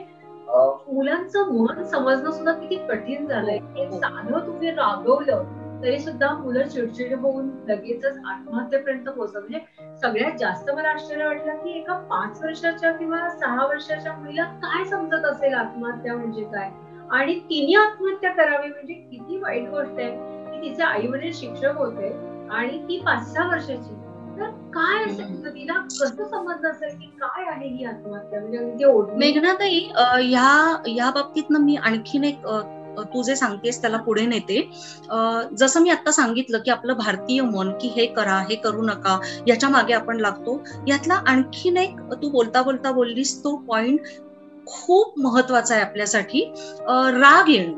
मुलांचं मन समजणं सुद्धा किती कठीण झालंय. एक साधं तुम्ही रागवलं तरी सुद्धा मुलं चिडचिड होऊन लगेचच आत्महत्येपर्यंत पोहोचतात. म्हणजे सगळ्यात जास्त मला आश्चर्य वाटलं की एका 5 वर्षाच्या किंवा 6 वर्षाच्या मुलीला काय समजत असेल आत्महत्या म्हणजे काय, आणि तिने आत्महत्या करावी म्हणजे किती वाईट गोष्ट आहे की तिचे आई वडील शिक्षक होते आणि ती 5-6 वर्षाची. तर काय असेल तिला कसं समजलं असेल की काय आहे ही आत्महत्या, म्हणजे मेघनाताई, ह्या बाबतीत मी आणखीन एक तू जे सांगतेस त्याला पुढे नेते. जसं मी आता सांगितलं की आपलं भारतीय मन की हे करा हे करू नका याच्या मागे आपण लागतो. यातला आणखीन एक तू बोलता बोलता बोललीस तो पॉइंट खूप महत्वाचा आहे आपल्यासाठी. राग येणं.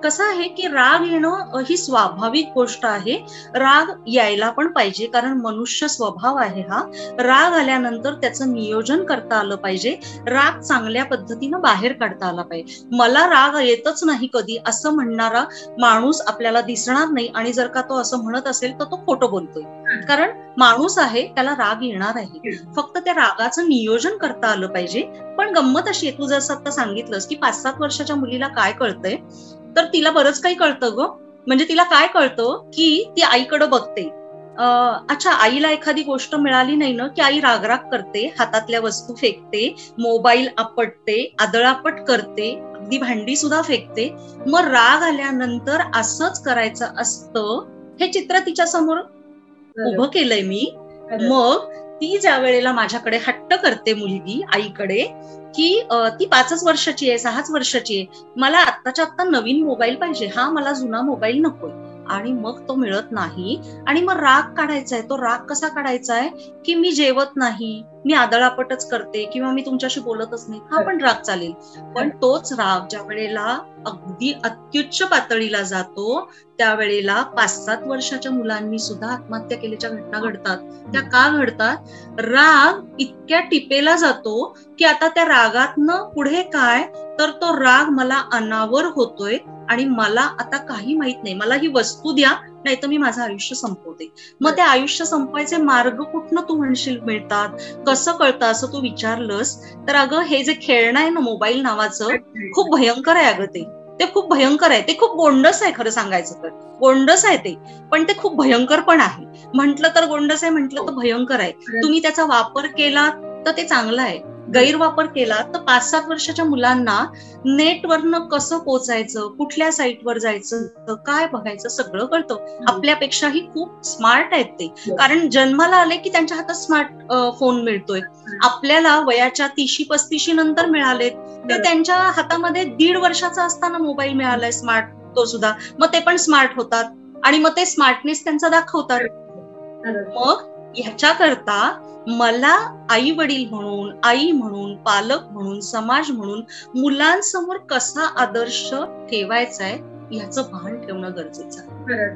कसं आहे की राग येणं ही स्वाभाविक गोष्ट आहे. राग यायला पण पाहिजे, कारण मनुष्य स्वभाव आहे हा. राग आल्यानंतर त्याचं नियोजन करता आलं पाहिजे. राग चांगल्या पद्धतीनं बाहेर काढता आला पाहिजे. मला राग येतच नाही कधी असं म्हणणारा माणूस आपल्याला दिसणार नाही, आणि जर का तो असं म्हणत असेल तर तो खोटं बोलतोय. कारण माणूस आहे, त्याला राग येणार आहे. फक्त त्या रागाचं नियोजन करता आलं पाहिजे. पण गंमत अशी आहे, तू जसं आता सांगितलंस की 5-7 वर्षाच्या मुलीला काय कळतंय, तर तिला बरंच काही कळतं ग. म्हणजे तिला काय कळतं की ती आईकडे बघते. अच्छा, आईला एखादी गोष्ट मिळाली नाही ना की आई रागराग करते, हातातल्या वस्तू फेकते, मोबाईल आपटते, आदळापट करते, अगदी भांडी सुद्धा फेकते. मग राग आल्यानंतर असंच करायचं असतं हे चित्र तिच्या समोर उभं केलंय मी. मग ती ज्या वेळेला माझ्याकडे हट्ट करते मुलगी आईकडे की ती 5 वर्षाची आहे, 6 वर्षाची आहे, मला आत्ताच्या आत्ता नवीन मोबाईल पाहिजे, हा मला जुना मोबाईल नकोय, आणि मग तो मिळत नाही, आणि मग राग काढायचा आहे. तो राग कसा काढायचा आहे की मी जेवत नाही, मी आदळापटच करते, किंवा मी तुमच्याशी बोलतच नाही, हा पण राग चालेल. पण तोच राग ज्या वेळेला अगदी अत्युच्च पातळीला जातो त्यावेळेला 5-7 वर्षाच्या मुलांनी सुद्धा आत्महत्या केल्याच्या घटना घडतात. त्या का घडतात? राग इतक्या टिपेला जातो की आता त्या रागातनं पुढे काय, तर तो राग मला अनावर होतोय आणि मला आता काही माहित नाही, मला ही वस्तू द्या नाही तर मी माझं आयुष्य संपवते. मग ते आयुष्य संपवायचे मार्ग कुठनं तू म्हणशील मिळतात, कसं कळतं असं तू विचारलंस तर अगं हे जे खेळणं आहे ना मोबाईल नावाचं, खूप भयंकर आहे अगं. ते खूप भयंकर आहे. ते खूप गोंडस आहे, खरं सांगायचं तर गोंडस आहे ते, पण ते खूप भयंकर पण आहे. म्हटलं तर गोंडस आहे, म्हटलं तर भयंकर आहे. तुम्ही त्याचा वापर केला तर ते चांगलं आहे, गैरवापर केला तर 5-7 वर्षाच्या मुलांना नेटवरनं कसं पोचायचं, कुठल्या साईटवर जायचं, काय बघायचं सगळं कळतं. आपल्यापेक्षाही खूप स्मार्ट आहेत ते, कारण जन्माला आले की त्यांच्या हातात स्मार्ट फोन मिळतोय. आपल्याला वयाच्या 30-35 नंतर मिळालेत, तर त्यांच्या हातामध्ये 1.5 वर्षाचा असताना मोबाईल मिळालाय स्मार्ट, तो सुद्धा. मग ते पण स्मार्ट होतात आणि मग ते स्मार्टनेस त्यांचा दाखवतात. मग ह्याच्याकरता मला आई वडील म्हणून, आई म्हणून, पालक म्हणून, समाज म्हणून मुलांसमोर कसा आदर्श ठेवायचा आहे ह्याचं भान ठेवणं गरजेचं आहे.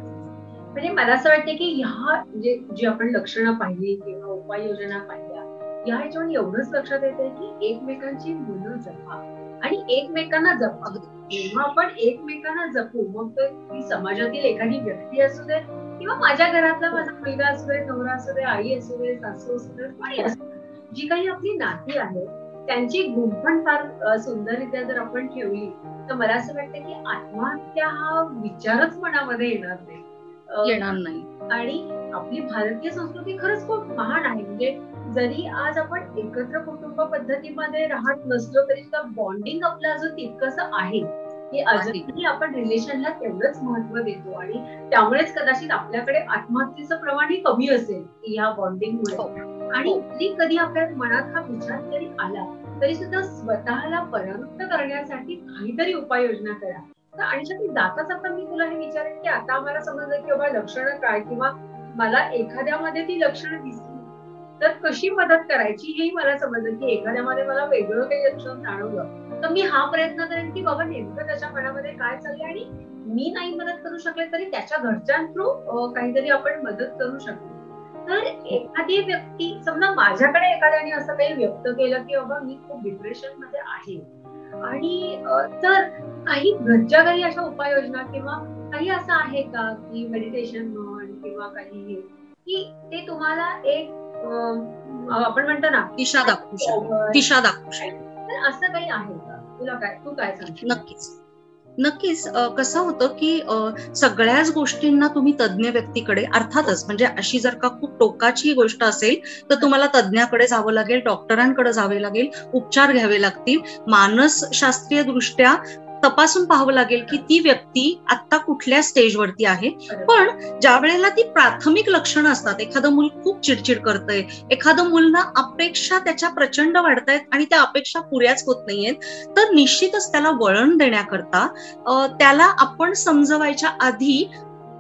म्हणजे मला असं वाटतं की ह्या म्हणजे जी आपण लक्षणं पाहिली किंवा उपाययोजना पाहिल्या, या ह्याच्यावर एवढंच लक्षात येते की एकमेकांची मुलं जपा आणि एकमेकांना जपा. जेव्हा आपण एकमेकांना जपू, मग ती समाजातील एखादी व्यक्ती असू दे किंवा माझ्या घरातला माझा मुलगा असू दे, नवरा असू दे, आई असू दे, सासू असू दे, कोणी असू दे, जी काही आपली नाती आहेत त्यांची गुंफण फार सुंदररित्या जर आपण ठेवली तर मला असं वाटतं की आत्महत्या हा विचारच मनामध्ये येणार नाही. आणि आपली भारतीय संस्कृती खरंच खूप महान आहे. म्हणजे जरी आज आपण एकत्र कुटुंब पद्धतीमध्ये राहत नसलो तरी सुद्धा बॉन्डिंग आपलं अजून तितकंस आहे की अजूनही आपण रिलेशनला तेवढंच महत्व देतो, आणि त्यामुळेच कदाचित आपल्याकडे आत्महत्येचं प्रमाणही कमी असेल ह्या बॉन्डिंगमुळे. आणि कधी आपल्या मनात हा विचार जरी आला तरी सुद्धा स्वतःला परावृत्त करण्यासाठी काहीतरी उपाययोजना करा. आणि जाताच आता मी तुला हे विचारेन की आता आम्हाला समजलं की बाबा लक्षणं काय, किंवा मला एखाद्यामध्ये ती लक्षणं दिसली तर कशी मदत करायची हेही मला समजलं की एखाद्यामध्ये मला वेगळं काही लक्षण जाणवलं तर मी हा प्रयत्न करेन की बाबा नेमकं त्याच्या मनामध्ये काय चाललंय, आणि मी नाही मदत करू शकले तरी त्याच्या घरच्या थ्रू काहीतरी आपण मदत करू शकतो. तर एखादी व्यक्ती, समजा माझ्याकडे एखाद्याने असं काही व्यक्त केलं की बाबा मी खूप डिप्रेशन मध्ये आहे, आणि तर काही घरच्या घरी अशा उपाययोजना किंवा काही असं आहे का की मेडिटेशन म्हण किंवा काही की ते तुम्हाला एक आपण म्हणतो ना दिशा दाखवू शकतो, दिशा दाखवू शकतो. तर असं काही आहे का? तू काय सांगशील? नक्कीच नक्कीच. कसं होतं की सगळ्याच गोष्टींना तुम्ही तज्ज्ञ व्यक्तीकडे, अर्थातच म्हणजे अशी जर का खूप टोकाची गोष्ट असेल तर तुम्हाला तज्ज्ञाकडे जावं लागेल, डॉक्टरांकडे जावे लागेल, उपचार घ्यावे लागतील, मानसशास्त्रीय दृष्ट्या तपासून पाहावं लागेल की ती व्यक्ती आता कुठल्या स्टेजवरती आहे. पण ज्या वेळेला ती प्राथमिक लक्षणं असतात, एखादं मूल खूप चिडचिड करतंय, एखादं मूल ना अपेक्षा त्याच्या प्रचंड वाढतायत आणि त्या अपेक्षा पुऱ्याच होत नाहीयेत, तर निश्चितच त्याला वळण देण्याकरता त्याला आपण समजवायच्या आधी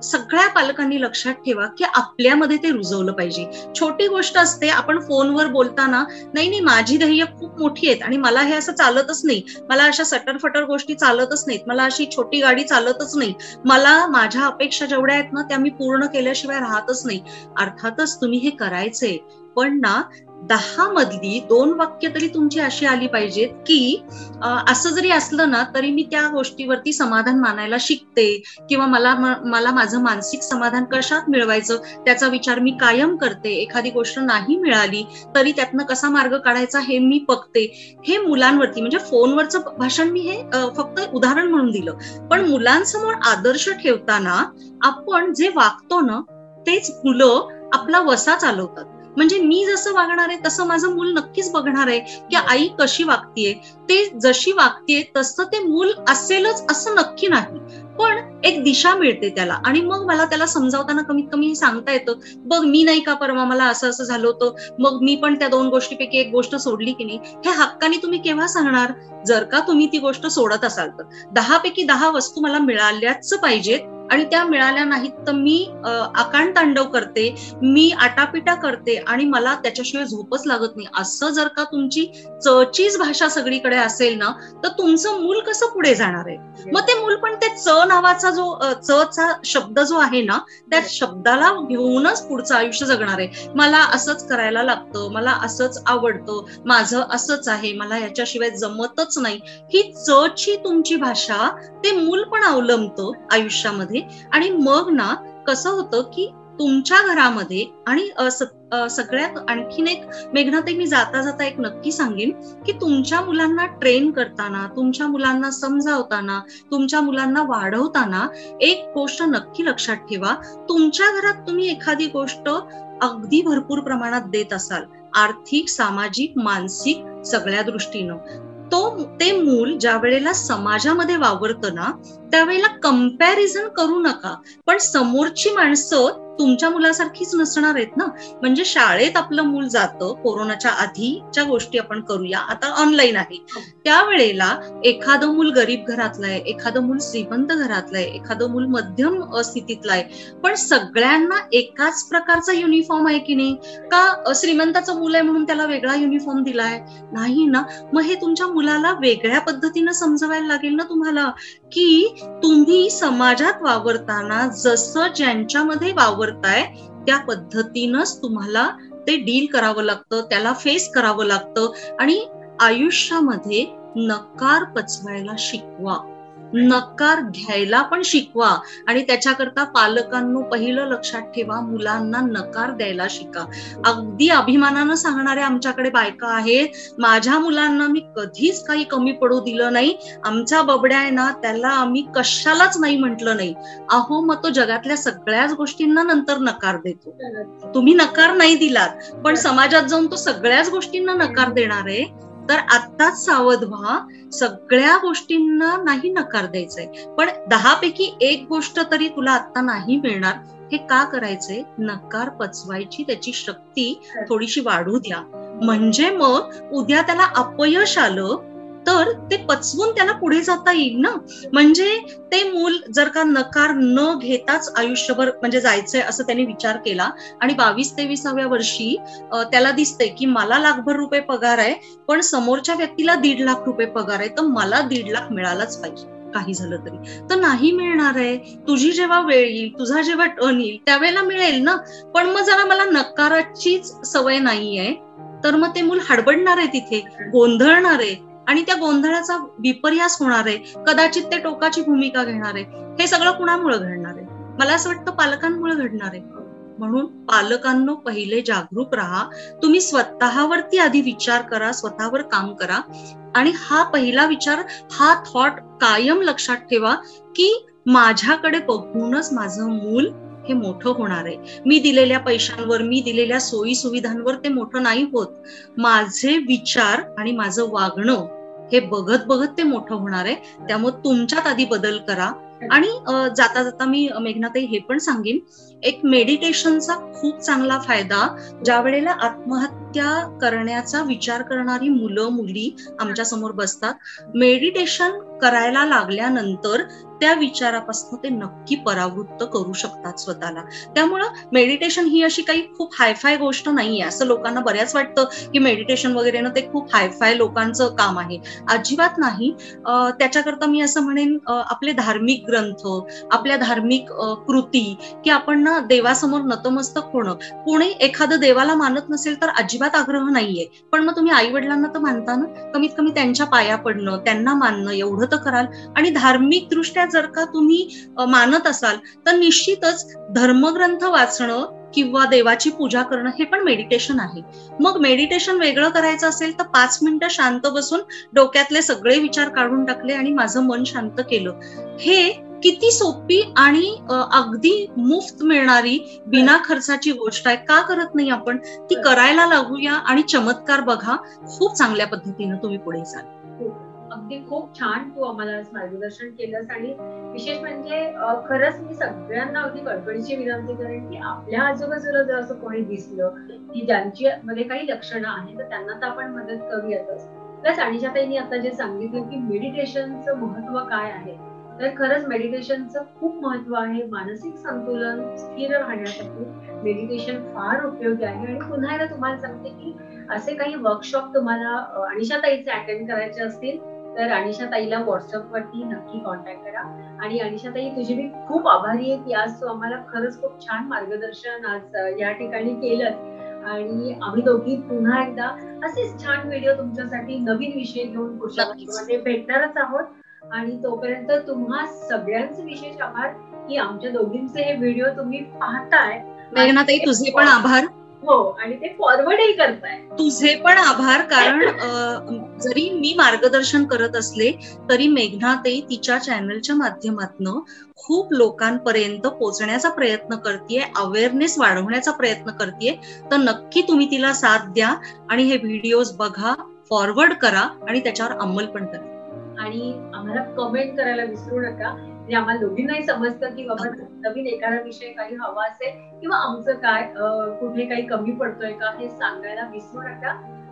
सगळ्या पालकांनी लक्षात ठेवा की आपल्यामध्ये ते रुजवलं पाहिजे. छोटी गोष्ट असते, आपण फोनवर बोलताना नाही माझी ध्येय खूप मोठी आहेत आणि मला हे असं चालतच नाही, मला अशा सटरफटर गोष्टी चालतच नाहीत, मला अशी छोटी गाडी चालतच नाही, मला माझ्या अपेक्षा जेवढ्या आहेत ना त्या मी पूर्ण केल्याशिवाय राहतच नाही. अर्थातच तुम्ही हे करायचंय, पण ना 10 मधली 2 वाक्य तरी तुमची अशी आली पाहिजेत की असं जरी असलं ना तरी मी त्या गोष्टीवरती समाधान मानायला शिकते, किंवा मला माझं मानसिक समाधान कशात मिळवायचं त्याचा विचार मी कायम करते, एखादी गोष्ट नाही मिळाली तरी त्यातनं कसा मार्ग काढायचा हे मी बघते. हे मुलांवरती, म्हणजे फोनवरचं भाषण मी हे फक्त उदाहरण म्हणून दिलं, पण मुलांसमोर आदर्श ठेवताना आपण जे वागतो ना तेच मुलं आपला वसा चालवतात. म्हणजे मी जसं वागणार आहे तसं माझं मूल नक्कीच बघणार आहे की आई कशी वागतीये, ते जशी वागतीये तसं ते मूल असेलच असं नक्की नाही, पण एक दिशा मिळते त्याला. आणि मग मला त्याला समजावताना कमीत कमी सांगता येतं, बघ मी नाही का परवा मला असं असं झालं होतं, मग मी पण त्या 2 गोष्टीपैकी एक गोष्ट सोडली की नाही. हे हक्काने तुम्ही केव्हा सांगणार? जर का तुम्ही ती गोष्ट सोडत असाल तर. 10 पैकी 10 वस्तू मला मिळाल्याच पाहिजेत आणि त्या मिळाल्या नाहीत तर मी आकांडतांडव करते, मी आटापिटा करते आणि मला त्याच्याशिवाय झोपच लागत नाही, असं जर का तुमची चचीच भाषा सगळीकडे असेल ना तर तुमचं मूल कसं पुढे जाणार आहे? मग ते मूल पण ते च नावाचा जो चा शब्द जो आहे ना त्या शब्दाला घेऊनच पुढचं आयुष्य जगणार आहे. मला असंच करायला लागतं, मला असंच आवडतं, माझं असंच आहे, मला याच्याशिवाय जमतच नाही, ही चची तुमची भाषा ते मूल पण अवलंबतं आयुष्यामध्ये. आणि मग ना कसं होतं की तुमच्या घरामध्ये, आणि सगळ्यात आणखीन एक मेघनाताई मी जाता जाता एक नक्की सांगेन की तुमच्या मुलांना ट्रेन करताना, तुमच्या मुलांना समजावताना, तुमच्या मुलांना वाढवताना एक गोष्ट नक्की लक्षात ठेवा, तुमच्या घरात तुम्ही एखादी गोष्ट अगदी भरपूर प्रमाणात देत असाल, आर्थिक, सामाजिक, मानसिक सगळ्या दृष्टीनं, ते मूल ज्या वेळेला समाजामध्ये वावरतं ना त्यावेळेला कंपॅरिझन करू नका. पण समोरची माणसं तुमच्या मुलासारखीच नसणार आहेत ना. म्हणजे शाळेत आपलं मूल जातं, कोरोनाच्या आधीच्या गोष्टी आपण करूया, आता ऑनलाईन आहे, त्यावेळेला एखादं मूल गरीब घरातलं आहे, एखादं मूल श्रीमंत घरातलं आहे, एखादं मूल मध्यम स्थितीतलं आहे, पण सगळ्यांना एकाच प्रकारचा युनिफॉर्म आहे की नाही? का श्रीमंताचं मूल आहे म्हणून त्याला वेगळा युनिफॉर्म दिलाय? नाही ना. मग हे तुमच्या मुलाला वेगळ्या पद्धतीनं समजवायला लागेल ना तुम्हाला की तुम्ही समाजात वावरताना जसं ज्यांच्यामध्ये वावरताय त्या पद्धतीनंच तुम्हाला ते डील करावं लागतं, त्याला फेस करावं लागतं. आणि आयुष्यामध्ये नकार पचवायला शिकवा, नकार घ्यायला पण शिकवा. आणि त्याच्याकरता पालकांनो पहिलं लक्षात ठेवा, मुलांना नकार द्यायला शिका. अगदी अभिमानानं सांगणाऱ्या आमच्याकडे बायका आहेत, माझ्या मुलांना मी कधीच काही कमी पडू दिलं नाही, आमचा बबड्या आहे ना त्याला आम्ही कशालाच नाही म्हटलं नाही. अहो मग तो जगातल्या सगळ्याच गोष्टींना नंतर नकार देतो. तुम्ही नकार नाही दिलात पण समाजात जाऊन तो सगळ्याच गोष्टींना नकार देणार आहे. तर आत्ताच सावध व्हा, सगळ्या गोष्टींना नाही नकार द्यायचंय, पण 10 पैकी 1 गोष्ट तरी तुला आता नाही मिळणार. हे का करायचंय? नकार पचवायची त्याची शक्ती थोडीशी वाढू द्या, म्हणजे मग उद्या त्याला अपयश आलं तर ते पचवून त्याला पुढे जाता येईल ना. म्हणजे ते मूल जर का नकार न घेताच आयुष्यभर म्हणजे जायचंय असं त्यांनी विचार केला आणि 22-23व्या वर्षी त्याला दिसतंय की मला ₹1,00,000 पगार आहे, पण समोरच्या व्यक्तीला ₹1,50,000 पगार आहे, तर मला 1,50,000 मिळालाच पाहिजे काही झालं तरी. तर नाही मिळणार आहे. तुझी जेव्हा वेळ येईल, तुझा जेव्हा टर्न येईल त्यावेळेला मिळेल ना. पण मग जरा मला नकाराचीच सवय नाहीये, तर मग ते मूल हडबडणार आहे, तिथे गोंधळणार आहे आणि त्या गोंधळाचा विपर्यास होणार आहे. कदाचित ते टोकाची भूमिका घेणार आहे. हे सगळं कुणामुळे घडणार आहे? मला असं वाटतं पालकांमुळे घडणार आहे. म्हणून पालकांनो, पहिले जागरूक राहा. तुम्ही स्वतःवरती आधी विचार करा, स्वतःवर काम करा आणि हा पहिला विचार, हा थॉट कायम लक्षात ठेवा की माझ्याकडे बघूनच माझं मूल हे मोठं होणार आहे. मी दिलेल्या पैशांवर, मी दिलेल्या सोयी सुविधांवर ते मोठं नाही होत. माझे विचार आणि माझं वागणं हे बघत बघत ते मोठं होणार आहे. त्यामुळे तुमच्यात आधी बदल करा. आणि जाता जाता मी मेघनाताई हे पण सांगेन, एक मेडिटेशनचा खूप चांगला फायदा, ज्या वेळेला आत्महत्या करण्याचा विचार करणारी मुलं मुली आमच्या समोर बसतात, मेडिटेशन करायला लागल्यानंतर त्या विचारापासून ते नक्की परावृत्त करू शकतात स्वतःला. त्यामुळं मेडिटेशन ही अशी काही खूप हायफाय गोष्ट नाहीये, असं लोकांना बऱ्याच वाटतं की मेडिटेशन वगैरे ना ते खूप हायफाय लोकांचं काम आहे. अजिबात नाही. त्याच्याकरता मी असं म्हणेन, आपले धार्मिक ग्रंथ, आपल्या धार्मिक कृती, की आपण ना देवासमोर नतमस्तक होणं. कोणी एखादं देवाला मानत नसेल तर अजिबात आग्रह नाहीये, पण मग तुम्ही आई वडिलांना तर मानता ना, कमीत कमी त्यांच्या पाया पडणं, त्यांना मानणं एवढं तर कराल. आणि धार्मिक दृष्ट्या जर का तुम्ही मानत असाल तर निश्चितच धर्मग्रंथ वाचणं किंवा देवाची पूजा करणं हे पण मेडिटेशन आहे. मग मेडिटेशन वेगळं करायचं असेल तर 5 मिनिटं शांत बसून डोक्यातले सगळे विचार काढून टाकले आणि माझं मन शांत केलं. हे किती सोपी आणि अगदी मुफ्त मिळणारी बिना खर्चाची गोष्ट आहे. का करत नाही आपण? ती करायला लागूया आणि चमत्कार बघा. खूप चांगल्या पद्धतीनं तुम्ही पुढे जाल. अगदी खूप छान तू आम्हाला मार्गदर्शन केलंस. आणि विशेष म्हणजे खरंच मी सगळ्यांना अगदी कळकळीची विनंती करेन की आपल्या आजूबाजूला जर असं कोणी दिसलं की ज्यांची मध्ये काही लक्षणं आहेत तर त्यांना तर आपण मदत करूयातच. प्लस अनिशाताईंनी आता जे सांगितलं की मेडिटेशनचं महत्व काय आहे, तर खरंच मेडिटेशनचं खूप महत्व आहे. मानसिक संतुलन स्थिर राहण्यासाठी मेडिटेशन फार उपयोगी आहे. आणि पुन्हा एकदा तुम्हाला सांगते की असे काही वर्कशॉप तुम्हाला अनिशाताईचे अटेंड करायचे असतील तर अनिशाताईला व्हॉट्सअप वरती नक्की कॉन्टॅक्ट करा. आणि अनिशाताई, तुझी मी खूप आभारी आहे की आज तू आम्हाला खरंच खूप छान मार्गदर्शन आज या ठिकाणी केलं. आणि आम्ही दोघी पुन्हा एकदा असेच छान व्हिडिओ तुमच्यासाठी नवीन विषय घेऊन पुढच्या भागामध्ये भेटणारच आहोत. आणि तोपर्यंत तुम्हा सगळ्यांचे विशेष आभार की आमच्या दोघींचे हे व्हिडिओ तुम्ही पाहताय. मेघनाताई, तुझे पण आभार. हो, आणि ते फॉरवर्डही करताय. तुझे पण आभार. कारण जरी मी मार्गदर्शन करत असले तरी मेघनाताई तिच्या चॅनलच्या माध्यमातून खूप लोकांपर्यंत पोहोचण्याचा प्रयत्न करतेय, अवेअरनेस वाढवण्याचा प्रयत्न करतेय. तर नक्की तुम्ही तिला साथ द्या आणि हे व्हिडिओज बघा, फॉरवर्ड करा आणि त्याच्यावर अंमल पण करा. आणि आम्हाला कमेंट करायला विसरू नका. म्हणजे आम्हाला दोघींनाही समजतं की बाबा नवीन एखादा विषय काही हवा असेल किंवा आमचं काय कुठे काही कमी पडतोय का हे सांगायला विसरू नका.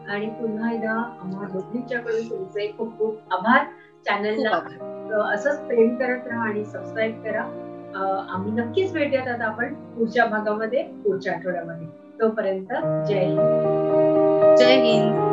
आणि पुन्हा एकदा आम्हाला दोघींच्याकडून तुमचे खूप खूप आभार. चॅनलला असंच प्रेम करत राहा आणि सबस्क्राईब करा. आम्ही नक्कीच भेटूयात आता आपण पुढच्या भागामध्ये, पुढच्या आठवड्यामध्ये. तोपर्यंत जय हिंद. जय हिंद.